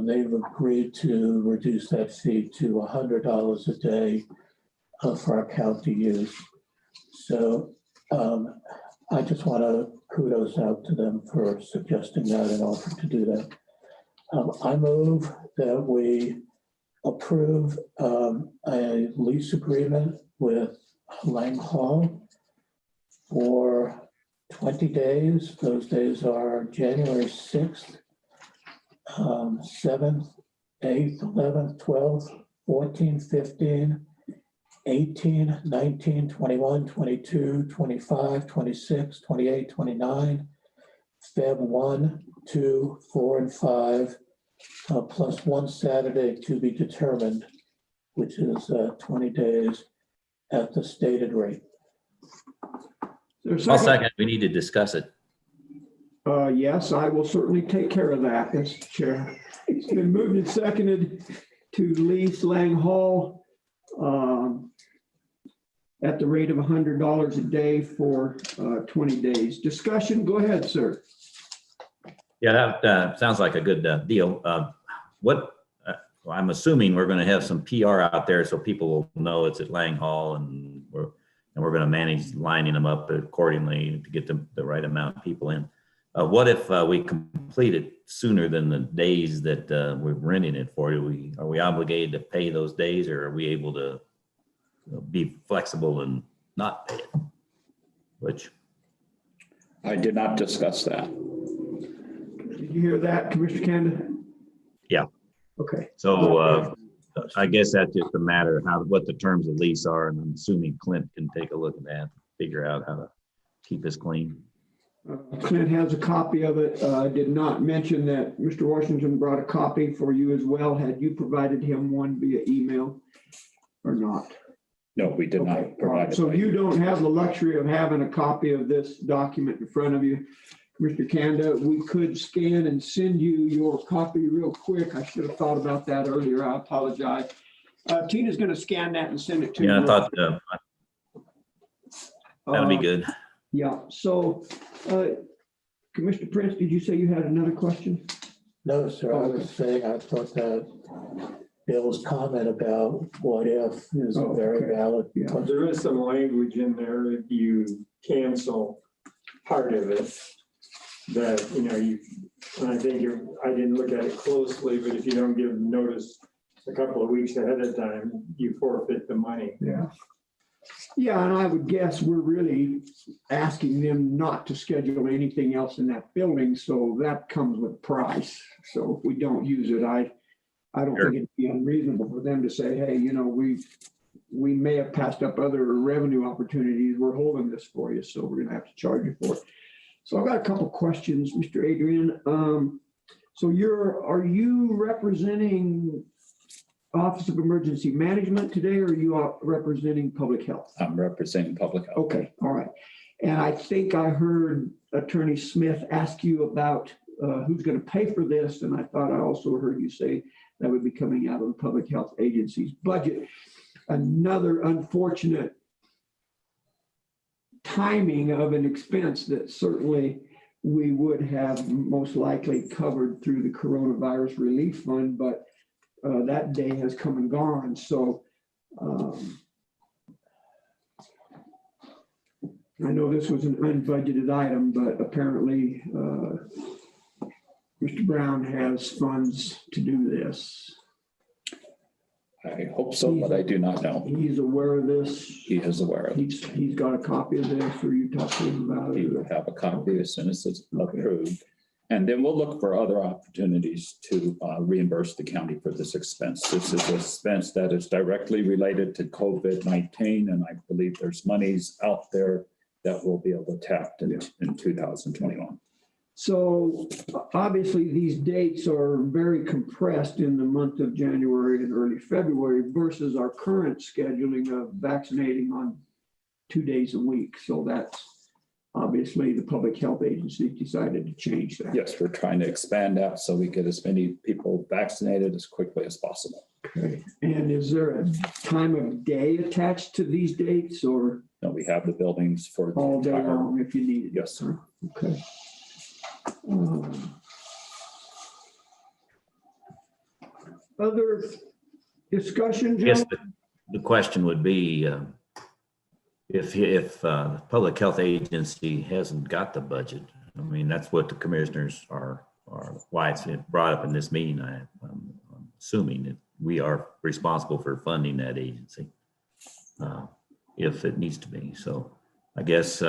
[SPEAKER 5] they've agreed to reduce that fee to $100 a day for our county use. So I just want to kudos out to them for suggesting that and offering to do that. I move that we approve a lease agreement with Lang Hall for 20 days. Those days are January 6th, 7th, 8th, 11th, 12th, 14, 15, 18, 19, 21, 22, 25, 26, 28, 29, Feb 1, 2, 4, and 5, plus one Saturday to be determined, which is 20 days at the stated rate.
[SPEAKER 1] I'll second. We need to discuss it.
[SPEAKER 2] Yes, I will certainly take care of that, Mr. Chair. It's been moved and seconded to lease Lang Hall at the rate of $100 a day for 20 days. Discussion, go ahead, sir.
[SPEAKER 1] Yeah, that sounds like a good deal. I'm assuming we're going to have some PR out there so people will know it's at Lang Hall, and we're going to manage lining them up accordingly to get the right amount of people in. What if we complete it sooner than the days that we're renting it for? Are we obligated to pay those days, or are we able to be flexible and not pay it? Which
[SPEAKER 11] I did not discuss that.
[SPEAKER 2] Did you hear that, Commissioner Canada?
[SPEAKER 1] Yeah.
[SPEAKER 2] Okay.
[SPEAKER 1] So I guess that's just a matter of what the terms of lease are, and I'm assuming Clint can take a look at that, figure out how to keep us clean.
[SPEAKER 2] Clint has a copy of it. Did not mention that Mr. Washington brought a copy for you as well. Had you provided him one via email or not?
[SPEAKER 11] No, we did
[SPEAKER 2] Okay,
[SPEAKER 11] not
[SPEAKER 2] all right.
[SPEAKER 11] provide.
[SPEAKER 2] So you don't have the luxury of having a copy of this document in front of you, Mr. Kanda. We could scan and send you your copy real quick. I should have thought about that earlier. I apologize. Tina's going to scan that and send it to you.
[SPEAKER 1] Yeah, I thought that'd be good.
[SPEAKER 2] Yeah, so Commissioner Prince, did you say you had another question?
[SPEAKER 5] No, sir, I was saying, I thought that Bill's comment about what if is a very valid.
[SPEAKER 2] Yeah.
[SPEAKER 5] question.
[SPEAKER 3] There is some language in there if you cancel part of it that, you know, and I think I didn't look at it closely, but if you don't give notice a couple of weeks ahead of time, you forfeit the money.
[SPEAKER 2] Yeah. Yeah, and I would guess we're really asking them not to schedule anything else in that building, so that comes with price. So if we don't use it, I don't think it'd be unreasonable for them to say, hey, you know, we may have passed up other revenue opportunities. We're holding this for you, so we're gonna have to charge you for it. So I've got a couple questions, Mr. Adrian. So are you representing Office of Emergency Management today, or are you representing public health?
[SPEAKER 11] I'm representing public health.
[SPEAKER 2] Okay, all right. And I think I heard Attorney Smith ask you about who's going to pay for this, and I thought I also heard you say that would be coming out of the Public Health Agency's budget. Another unfortunate timing of an expense that certainly we would have most likely covered through the Coronavirus Relief Fund, but that day has come and gone. So I know this was an unbudgeted item, but apparently Mr. Brown has funds to do this.
[SPEAKER 11] I hope so, but I do not know.
[SPEAKER 2] He's aware of this.
[SPEAKER 11] He is aware of it.
[SPEAKER 2] He's got a copy of this, or you talked to him about
[SPEAKER 11] He
[SPEAKER 2] it?
[SPEAKER 11] will have a copy as soon as it's approved. And then we'll look for other opportunities to reimburse the county for this expense. This is an expense that is directly related to COVID-19, and I believe there's monies out there that will be able to tap in 2021.
[SPEAKER 2] So obviously these dates are very compressed in the month of January and early February versus our current scheduling of vaccinating on 2 days a week. So that's obviously the Public Health Agency decided to change that.
[SPEAKER 11] Yes, we're trying to expand that so we get as many people vaccinated as quickly as possible.
[SPEAKER 2] Okay. And is there a time of day attached to these dates, or?
[SPEAKER 11] No, we have the buildings for the
[SPEAKER 2] All day
[SPEAKER 11] entire.
[SPEAKER 2] long if you need it?
[SPEAKER 11] Yes, sir.
[SPEAKER 2] Okay. Other discussion?
[SPEAKER 1] I guess
[SPEAKER 2] Joe?
[SPEAKER 1] the question would be, if Public Health Agency hasn't got the budget, I mean, that's what the commissioners are why it's brought up in this meeting. I'm assuming that we are responsible for funding that agency if it needs to be. So I guess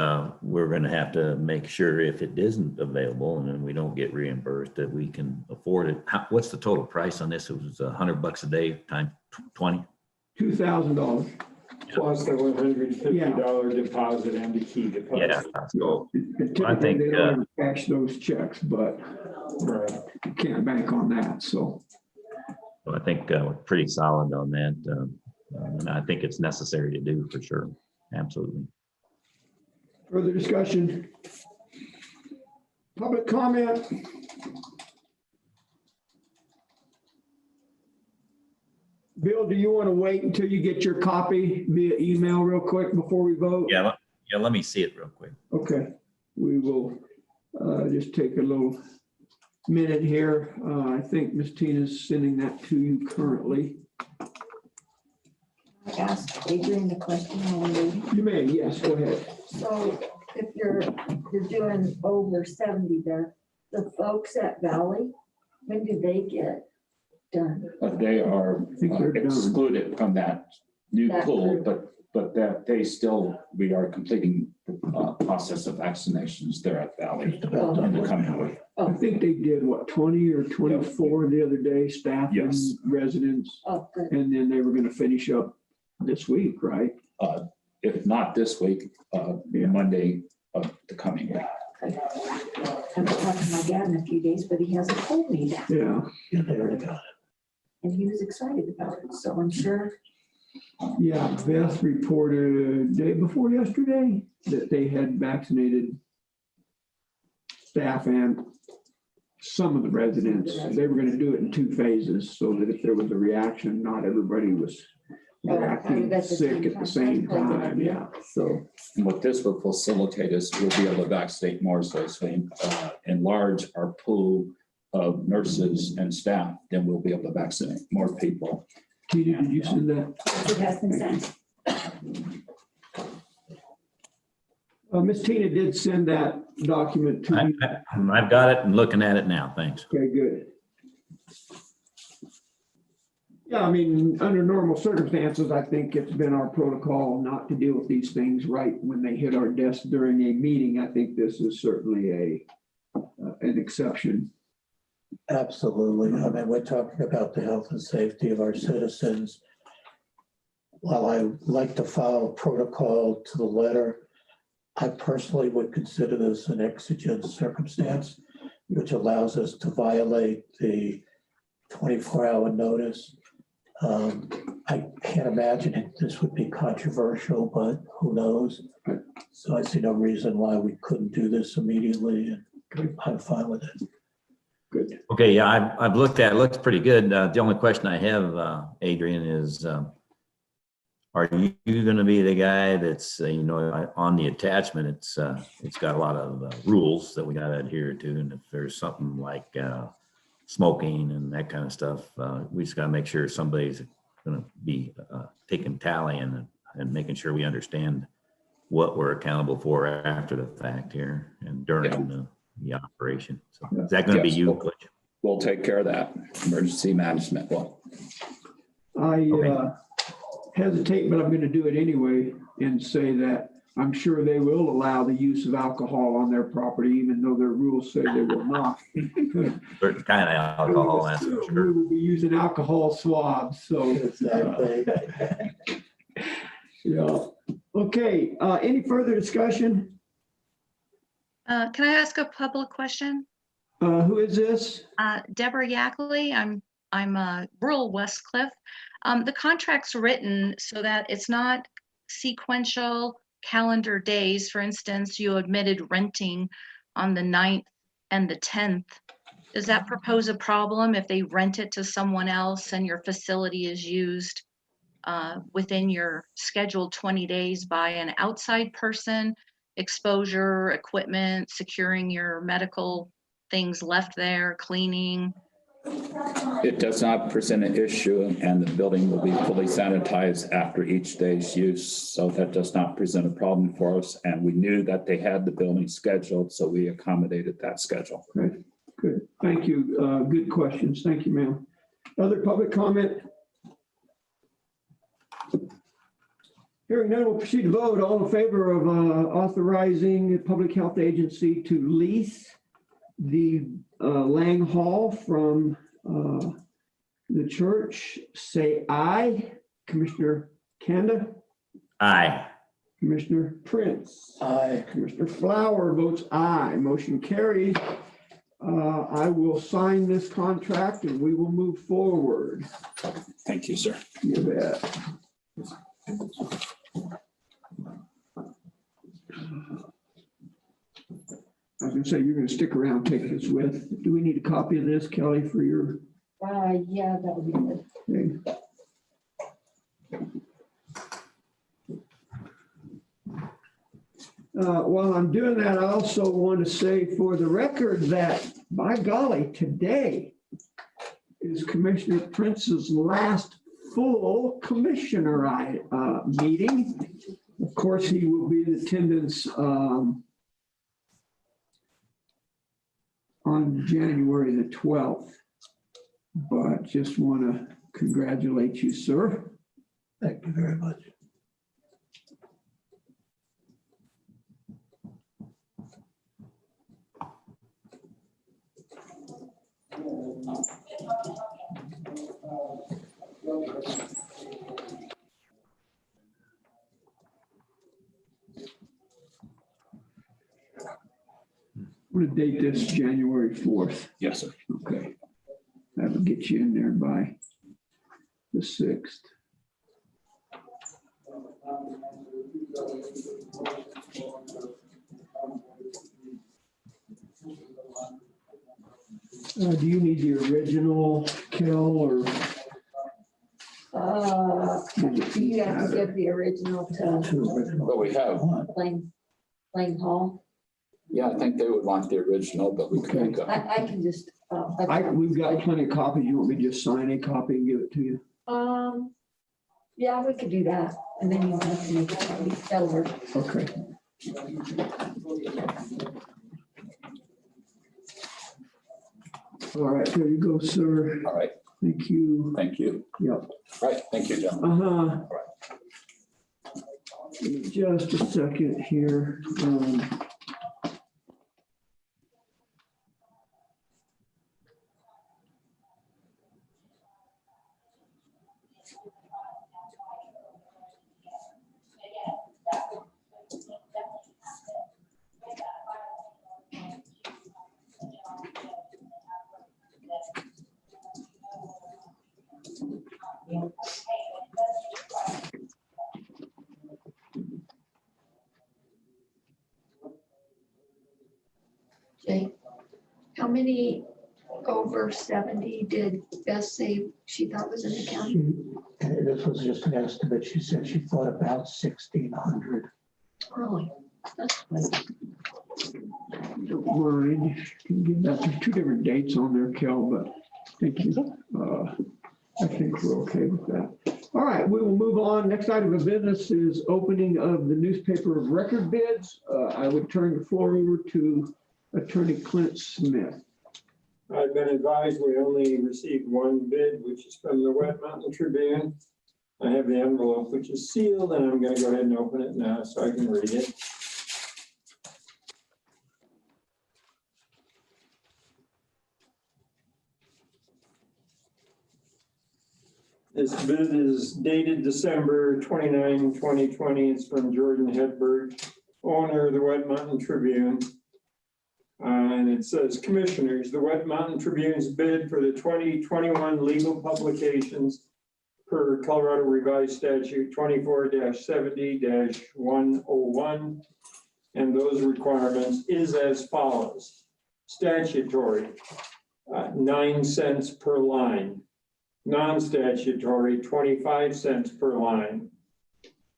[SPEAKER 1] we're going to have to make sure if it isn't available and then we don't get reimbursed that we can afford it. What's the total price on this? It was $100 a day times 20.
[SPEAKER 2] $2,000.
[SPEAKER 3] Plus the $150 deposit and the key deposit.
[SPEAKER 1] Yeah. So
[SPEAKER 2] Typically,
[SPEAKER 1] I think,
[SPEAKER 2] they don't cash those checks, but
[SPEAKER 3] Right.
[SPEAKER 2] you can't bank on that. So
[SPEAKER 1] I think we're pretty solid on that. And I think it's necessary to do for sure. Absolutely.
[SPEAKER 2] further discussion? Public comment? Bill, do you want to wait until you get your copy via email real quick before we vote?
[SPEAKER 1] Yeah. Let me see it real quick.
[SPEAKER 2] Okay, we will just take a little minute here. I think Ms. Tina's sending that to you currently.
[SPEAKER 6] I asked Adrian the question while we're waiting.
[SPEAKER 2] You may, yes, go ahead.
[SPEAKER 6] So if you're doing over 70 there, the folks at Valley, when do they get done?
[SPEAKER 11] But they are
[SPEAKER 2] think they're done.
[SPEAKER 11] excluded from that new
[SPEAKER 6] That
[SPEAKER 11] pool,
[SPEAKER 6] group.
[SPEAKER 11] but But that we are completing the process of vaccinations there at Valley in the coming week.
[SPEAKER 2] I think they did what, 20 or 24 the other day, staff and
[SPEAKER 11] Yes.
[SPEAKER 2] residents.
[SPEAKER 6] Oh, good.
[SPEAKER 2] And then they were going to finish up this week, right?
[SPEAKER 11] If not this week, Monday of the coming week.
[SPEAKER 6] I haven't talked to my dad in a few days, but he hasn't told me that.
[SPEAKER 2] Yeah.
[SPEAKER 5] Yeah, they already got it.
[SPEAKER 6] And he was excited about it, so I'm sure.
[SPEAKER 2] Yeah, Beth reported day before yesterday that they had vaccinated staff and some of the residents. They were going to do it in 2 phases so that if there was a reaction, not everybody was reacting sick at the same time. Yeah, so.
[SPEAKER 11] And what this will facilitate is we'll be able to vaccinate more, so we enlarge our pool of nurses and staff, then we'll be able to vaccinate more people.
[SPEAKER 2] Tina, did you send that?
[SPEAKER 8] It has been sent.
[SPEAKER 2] Miss Tina did send that document to me.
[SPEAKER 1] I've got it and looking at it now. Thanks.
[SPEAKER 2] Okay, good. Yeah, I mean, under normal circumstances, I think it's been our protocol not to deal with these things right when they hit our desk during a meeting. I think this is certainly an exception.
[SPEAKER 5] Absolutely. I mean, we're talking about the health and safety of our citizens. While I like to follow protocol to the letter, I personally would consider this an exigent circumstance, which allows us to violate the 24-hour notice. I can't imagine this would be controversial, but who knows? So I see no reason why we couldn't do this immediately, and I'm fine with it.
[SPEAKER 2] Good.
[SPEAKER 1] Okay, yeah, I've looked at it. It looks pretty good. The only question I have, Adrian, is are you going to be the guy that's, on the attachment, it's got a lot of rules that we got to adhere to. And if there's something like smoking and that kind of stuff, we just got to make sure somebody's going to be taking tally and making sure we understand what we're accountable for after the fact here and during the operation. So is that going to be
[SPEAKER 11] Yes,
[SPEAKER 1] you,
[SPEAKER 11] we'll-
[SPEAKER 1] Butch?
[SPEAKER 11] We'll take care of that. Emergency management will.
[SPEAKER 2] I
[SPEAKER 1] Okay.
[SPEAKER 2] hesitate, but I'm going to do it anyway and say that I'm sure they will allow the use of alcohol on their property, even though their rules say they will not.
[SPEAKER 1] Certain kind of alcohol, that's for
[SPEAKER 2] We
[SPEAKER 1] sure.
[SPEAKER 2] will be using alcohol swabs, so.
[SPEAKER 5] Exactly.
[SPEAKER 2] Yeah. Okay, any further discussion?
[SPEAKER 10] Can I ask a public question?
[SPEAKER 2] Who is this?
[SPEAKER 10] Deborah Yackley, I'm rural Westcliff. The contract's written so that it's not sequential calendar days. For instance, you admitted renting on the 9th and the 10th. Does that propose a problem if they rent it to someone else and your facility is used within your scheduled 20 days by an outside person? Exposure, equipment, securing your medical things left there, cleaning.
[SPEAKER 11] It does not present an issue, and the building will be fully sanitized after each day's use. So that does not present a problem for us. And we knew that they had the building scheduled, so we accommodated that schedule.
[SPEAKER 2] Great, good. Thank you. Good questions. Thank you, ma'am. Other public comment? Hearing none, we'll proceed to vote. All in favor of authorizing the Public Health Agency to lease the Lang Hall from the church, say aye. Commissioner Kanda,
[SPEAKER 1] Aye.
[SPEAKER 2] Commissioner Prince,
[SPEAKER 5] Aye.
[SPEAKER 2] Commissioner Flower votes aye. Motion carries. I will sign this contract and we will move forward.
[SPEAKER 11] Thank you, sir.
[SPEAKER 2] You bet. I was gonna say, you're gonna stick around, take this with. Do we need a copy of this, Kelly, for your
[SPEAKER 6] Yeah, that would be good.
[SPEAKER 2] thing? While I'm doing that, I also want to say for the record that, by golly, today is Commissioner Prince's last full commissioner meeting. Of course, he will be in attendance on January the 12th. But just want to congratulate you, sir.
[SPEAKER 5] Thank you very much.
[SPEAKER 2] What a date this, January 4th.
[SPEAKER 11] Yes, sir.
[SPEAKER 2] Okay. That'll get you in there by the 6th. Do you need the original, Kel, or?
[SPEAKER 6] You have to give the original to
[SPEAKER 11] But we have one.
[SPEAKER 6] Blaine Hall.
[SPEAKER 11] Yeah, I think they would want the original, but we can make a.
[SPEAKER 6] I can just,
[SPEAKER 2] We've got plenty of copies. You want me to just sign a copy and give it to you?
[SPEAKER 6] yeah, we could do that. And then you have to make a copy. That'll work.
[SPEAKER 2] Okay. All right, there you go, sir.
[SPEAKER 11] All right,
[SPEAKER 2] Thank you.
[SPEAKER 11] thank you.
[SPEAKER 2] Yep.
[SPEAKER 11] All right, thank you, gentlemen.
[SPEAKER 2] Give me just a second here.
[SPEAKER 6] Jay, how many over 70 did Beth say she thought was in the county?
[SPEAKER 5] This was just an estimate. She said she thought about 1,600.
[SPEAKER 6] Really? That's quite.
[SPEAKER 2] Don't mind. Can give that. There's two different dates on there, Kel, but thank you. I think we're okay with that. All right, we will move on. Next item of business is opening of the newspaper of record bids. I would turn the floor over to Attorney Clint Smith.
[SPEAKER 3] I've been advised we only received one bid, which is from the Wet Mountain Tribune. I have the envelope, which is sealed, and I'm going to go ahead and open it now so I can read it. This bid is dated December 29, 2020. It's from Jordan Hedberg, owner of the Wet Mountain Tribune. And it says, Commissioners, the Wet Mountain Tribune's bid for the 2021 legal publications per Colorado Revised Statute 24-70-101 and those requirements is as follows. Statutory, 9 cents per line. Non-statutory, 25 cents per line.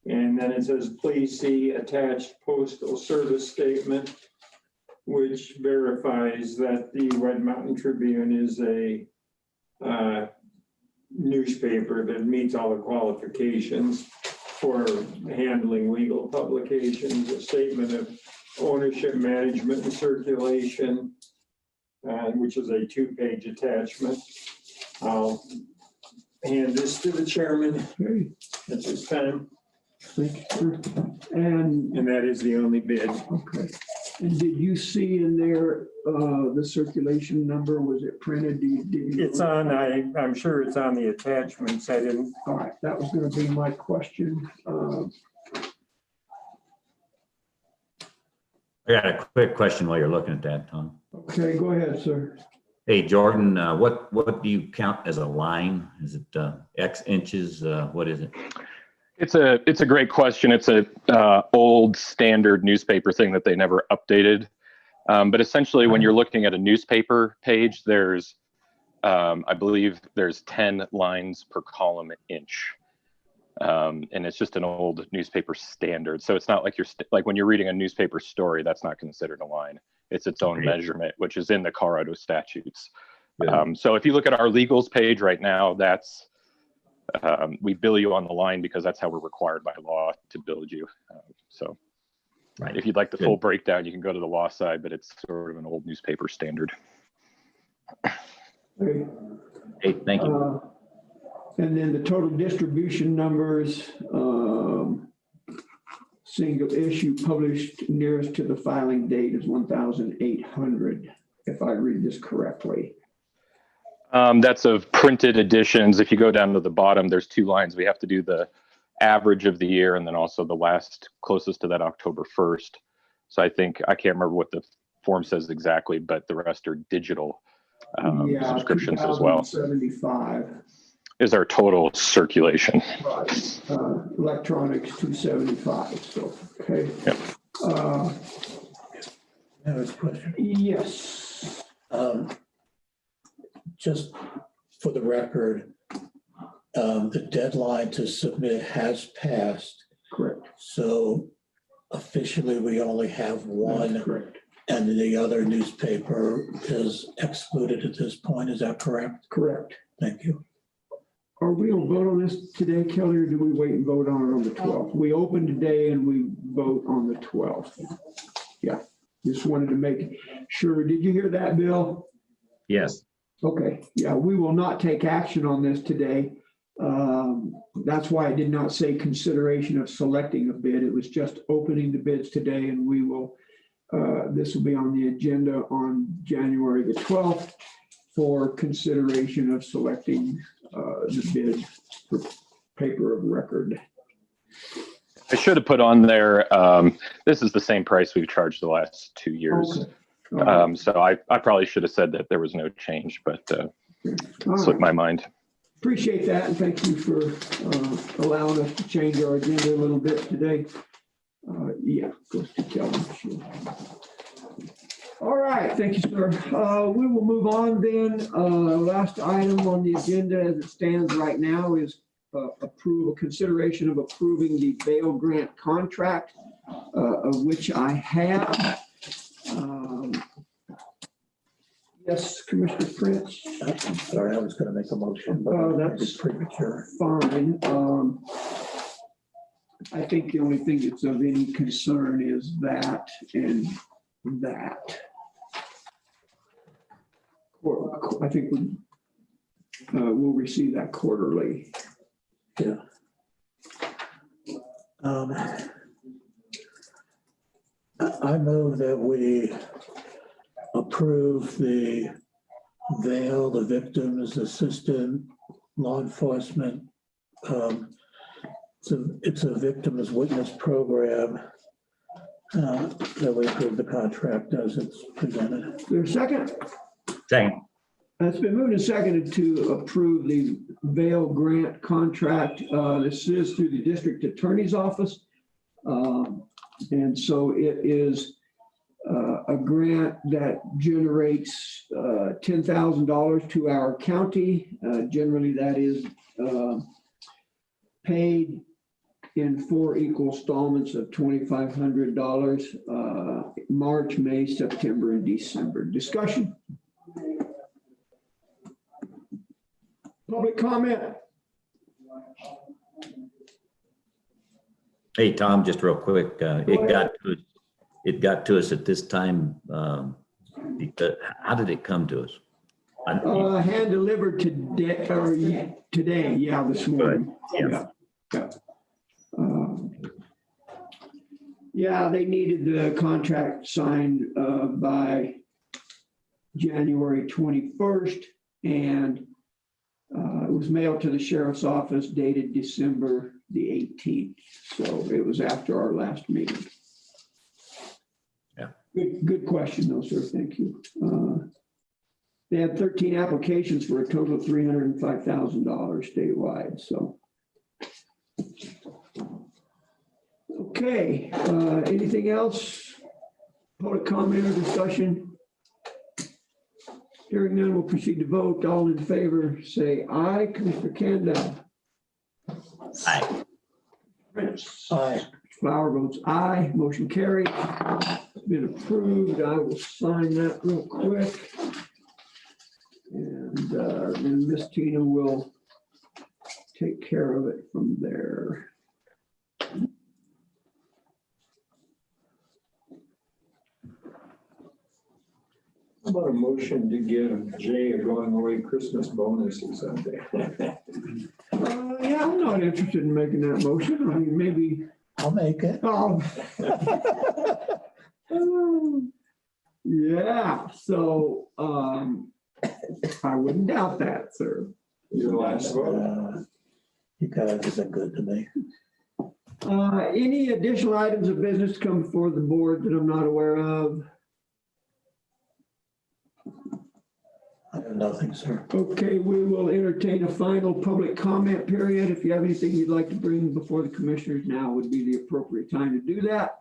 [SPEAKER 3] And then it says, please see attached postal service statement, which verifies that the Wet Mountain Tribune is a newspaper that meets all the qualifications for handling legal publications, a statement of ownership, management, and circulation, which is a 2-page attachment. I'll hand this to the chairman.
[SPEAKER 2] Okay,
[SPEAKER 3] At this time.
[SPEAKER 2] thank you. And
[SPEAKER 3] that is the only bid.
[SPEAKER 2] okay. And did you see in there the circulation number? Was it printed? Did you?
[SPEAKER 3] It's on, I'm sure it's on the attachments. I didn't.
[SPEAKER 2] All right, that was going to be my question.
[SPEAKER 1] I got a quick question while you're looking at that, Tom.
[SPEAKER 2] Okay, go ahead, sir.
[SPEAKER 1] Hey, Jordan, what do you count as a line? Is it X inches? What is it?
[SPEAKER 12] It's a great question. It's a old standard newspaper thing that they never updated. But essentially, when you're looking at a newspaper page, there's, I believe there's 10 lines per column inch. And it's just an old newspaper standard. So it's not like like when you're reading a newspaper story, that's not considered a line. It's its own measurement, which is in the Colorado statutes. So if you look at our legals page right now, that's, we bill you on the line because that's how we're required by law to bill you. So if you'd like the full breakdown, you can go to the law side, but it's sort of an old newspaper standard.
[SPEAKER 2] Hey,
[SPEAKER 1] thank you.
[SPEAKER 2] And then the total distribution numbers, single issue published nearest to the filing date is 1,800, if I read this correctly.
[SPEAKER 12] That's of printed editions. If you go down to the bottom, there's 2 lines. We have to do the average of the year and then also the last closest to that October 1st. So I can't remember what the form says exactly, but the rest are digital subscriptions as well.
[SPEAKER 2] 75.
[SPEAKER 12] Is our total circulation.
[SPEAKER 2] Right. Electronics 275. So, okay.
[SPEAKER 12] Yep.
[SPEAKER 5] I have a question.
[SPEAKER 2] Yes.
[SPEAKER 5] Just for the record, the deadline to submit has passed.
[SPEAKER 2] Correct.
[SPEAKER 5] So officially, we only have one.
[SPEAKER 2] That's correct.
[SPEAKER 5] And the other newspaper is excluded at this point. Is that correct?
[SPEAKER 2] Correct.
[SPEAKER 5] Thank you.
[SPEAKER 2] Are we going to vote on this today, Kelly, or do we wait and vote on it on the 12th? We open today and we vote on the 12th. Yeah, just wanted to make sure. Did you hear that, Bill?
[SPEAKER 1] Yes.
[SPEAKER 2] Okay, yeah, we will not take action on this today. That's why I did not say consideration of selecting a bid. It was just opening the bids today, and we will, this will be on the agenda on January the 12th for consideration of selecting the bid for paper of record.
[SPEAKER 12] I should have put on there, this is the same price we've charged the last 2 years.
[SPEAKER 2] Okay.
[SPEAKER 12] So I probably should have said that there was no change, but slipped my mind.
[SPEAKER 2] Appreciate that, and thank you for allowing us to change our agenda a little bit today. Yeah, goes to Kelly. Sure. All right, thank you, sir. We will move on then. Last item on the agenda as it stands right now is consideration of approving the bail grant contract, of which I have. Yes, Commissioner Prince.
[SPEAKER 5] I'm sorry, I was going to make a motion, but
[SPEAKER 2] that's
[SPEAKER 5] premature.
[SPEAKER 2] Fine. I think the only thing that's of any concern is that and that. I think we'll receive that quarterly.
[SPEAKER 5] Yeah. I move that we approve the VAIL, the Victims Assistant Law Enforcement. It's a victims witness program that we approve the contract as it's presented.
[SPEAKER 2] Is there a second?
[SPEAKER 1] Second.
[SPEAKER 2] It's been moved and seconded to approve the VAIL grant contract. This is through the district attorney's office. And so it is a grant that generates $10,000 to our county. Generally, that is paid in 4 equal installments of $2,500, March, May, September, and December. Discussion? Public comment?
[SPEAKER 1] Hey, Tom, just real quick, it got to us at this time, because how did it come to us?
[SPEAKER 2] Hand delivered today, yeah, this morning.
[SPEAKER 1] Yeah.
[SPEAKER 2] Yeah, they needed the contract signed by January 21st, and it was mailed to the sheriff's office dated December the 18th. So it was after our last meeting.
[SPEAKER 1] Yeah.
[SPEAKER 2] Good question though, sir. Thank you. They had 13 applications for a total of $305,000 statewide. So, okay. Anything else? Public comment or discussion? Hearing none, we'll proceed to vote. All in favor, say aye. Commissioner Kanda.
[SPEAKER 1] Aye.
[SPEAKER 2] Prince.
[SPEAKER 5] Aye.
[SPEAKER 2] Flower votes aye. Motion carried. It's been approved. I will sign that real quick. And then Miss Tina will take care of it from there.
[SPEAKER 3] How about a motion to give Jay a going away Christmas bonus or something?
[SPEAKER 2] Yeah, I'm not interested in making that motion. I mean, maybe.
[SPEAKER 5] I'll make it.
[SPEAKER 2] Yeah, so I wouldn't doubt that, sir.
[SPEAKER 3] Your last vote.
[SPEAKER 5] You guys have been good to me.
[SPEAKER 2] Any additional items of business come before the board that I'm not aware of?
[SPEAKER 5] I have nothing, sir.
[SPEAKER 2] Okay, we will entertain a final public comment period. If you have anything you'd like to bring before the commissioners, now would be the appropriate time to do that.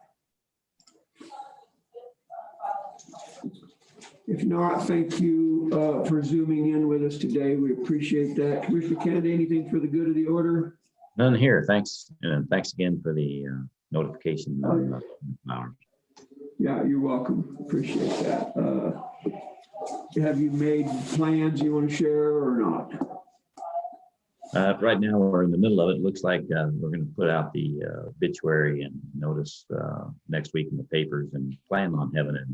[SPEAKER 2] If not, thank you for zooming in with us today. We appreciate that. Commissioner Kennedy, anything for the good of the order?
[SPEAKER 1] None here. Thanks. And thanks again for the notification on the hour.
[SPEAKER 2] Yeah, you're welcome. Appreciate that. Have you made plans you want to share or not?
[SPEAKER 1] Right now, we're in the middle of it. Looks like we're going to put out the obituary and notice next week in the papers, and plan on having it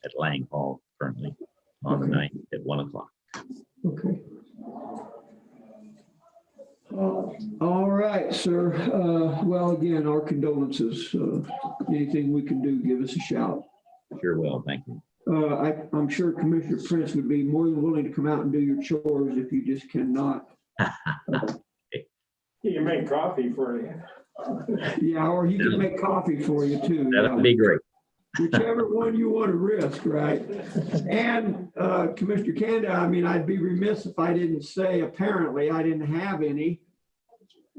[SPEAKER 1] at Lang Hall currently on the 9th at 1 o'clock.
[SPEAKER 2] Okay. All right, sir. Well, again, our condolences. Anything we can do, give us a shout.
[SPEAKER 1] Sure will. Thank you.
[SPEAKER 2] I'm sure Commissioner Prince would be more than willing to come out and do your chores if you just cannot.
[SPEAKER 3] He can make coffee for you.
[SPEAKER 2] Yeah, or he can make coffee for you too.
[SPEAKER 1] That would be great.
[SPEAKER 2] Whichever one you want to risk, right? And Commissioner Kanda, I mean, I'd be remiss if I didn't say, apparently I didn't have any.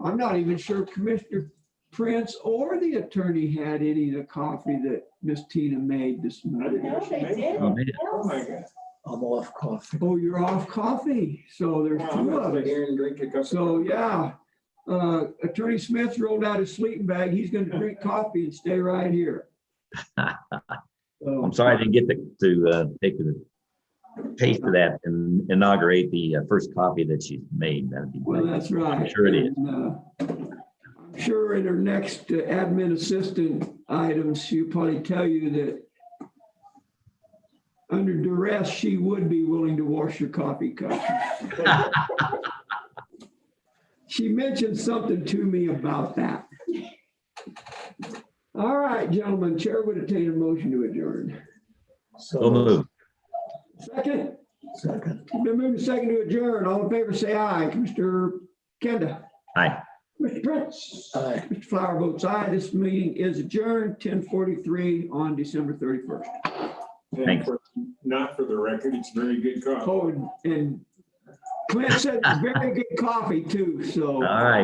[SPEAKER 2] I'm not even sure Commissioner Prince or the attorney had any of the coffee that Miss Tina made this morning.
[SPEAKER 8] No, they did.
[SPEAKER 1] Oh, man.
[SPEAKER 3] Oh, my God.
[SPEAKER 5] I'm off coffee.
[SPEAKER 2] Oh, you're off coffee. So there's
[SPEAKER 3] Well, I'm
[SPEAKER 2] two
[SPEAKER 3] gonna
[SPEAKER 2] of
[SPEAKER 3] sit
[SPEAKER 2] us.
[SPEAKER 3] here and drink a cup of
[SPEAKER 2] So,
[SPEAKER 3] coffee.
[SPEAKER 2] yeah. Attorney Smith rolled out his sleeping bag. He's going to drink coffee and stay right here.
[SPEAKER 1] I'm sorry I didn't get to take the taste of that and inaugurate the first coffee that she made. That'd be
[SPEAKER 2] Well,
[SPEAKER 1] great.
[SPEAKER 2] that's right.
[SPEAKER 1] I'm sure it is.
[SPEAKER 2] And, I'm sure in her next admin assistant items, she'll probably tell you that under duress, she would be willing to wash your coffee cup. She mentioned something to me about that. All right, gentlemen, Chair would entertain a motion to adjourn.
[SPEAKER 1] So moved.
[SPEAKER 2] Second,
[SPEAKER 5] Second.
[SPEAKER 2] been moved and second to adjourn. All in favor, say aye. Commissioner Kenda.
[SPEAKER 1] Hi.
[SPEAKER 2] Mr. Prince.
[SPEAKER 5] Aye.
[SPEAKER 2] Mr. Flower votes aye. This meeting is adjourned 10:43 on December 31st.
[SPEAKER 3] And
[SPEAKER 1] Thanks.
[SPEAKER 3] not for the record, it's very good coffee.
[SPEAKER 2] Oh, and Clint said very good coffee too, so.
[SPEAKER 1] All right.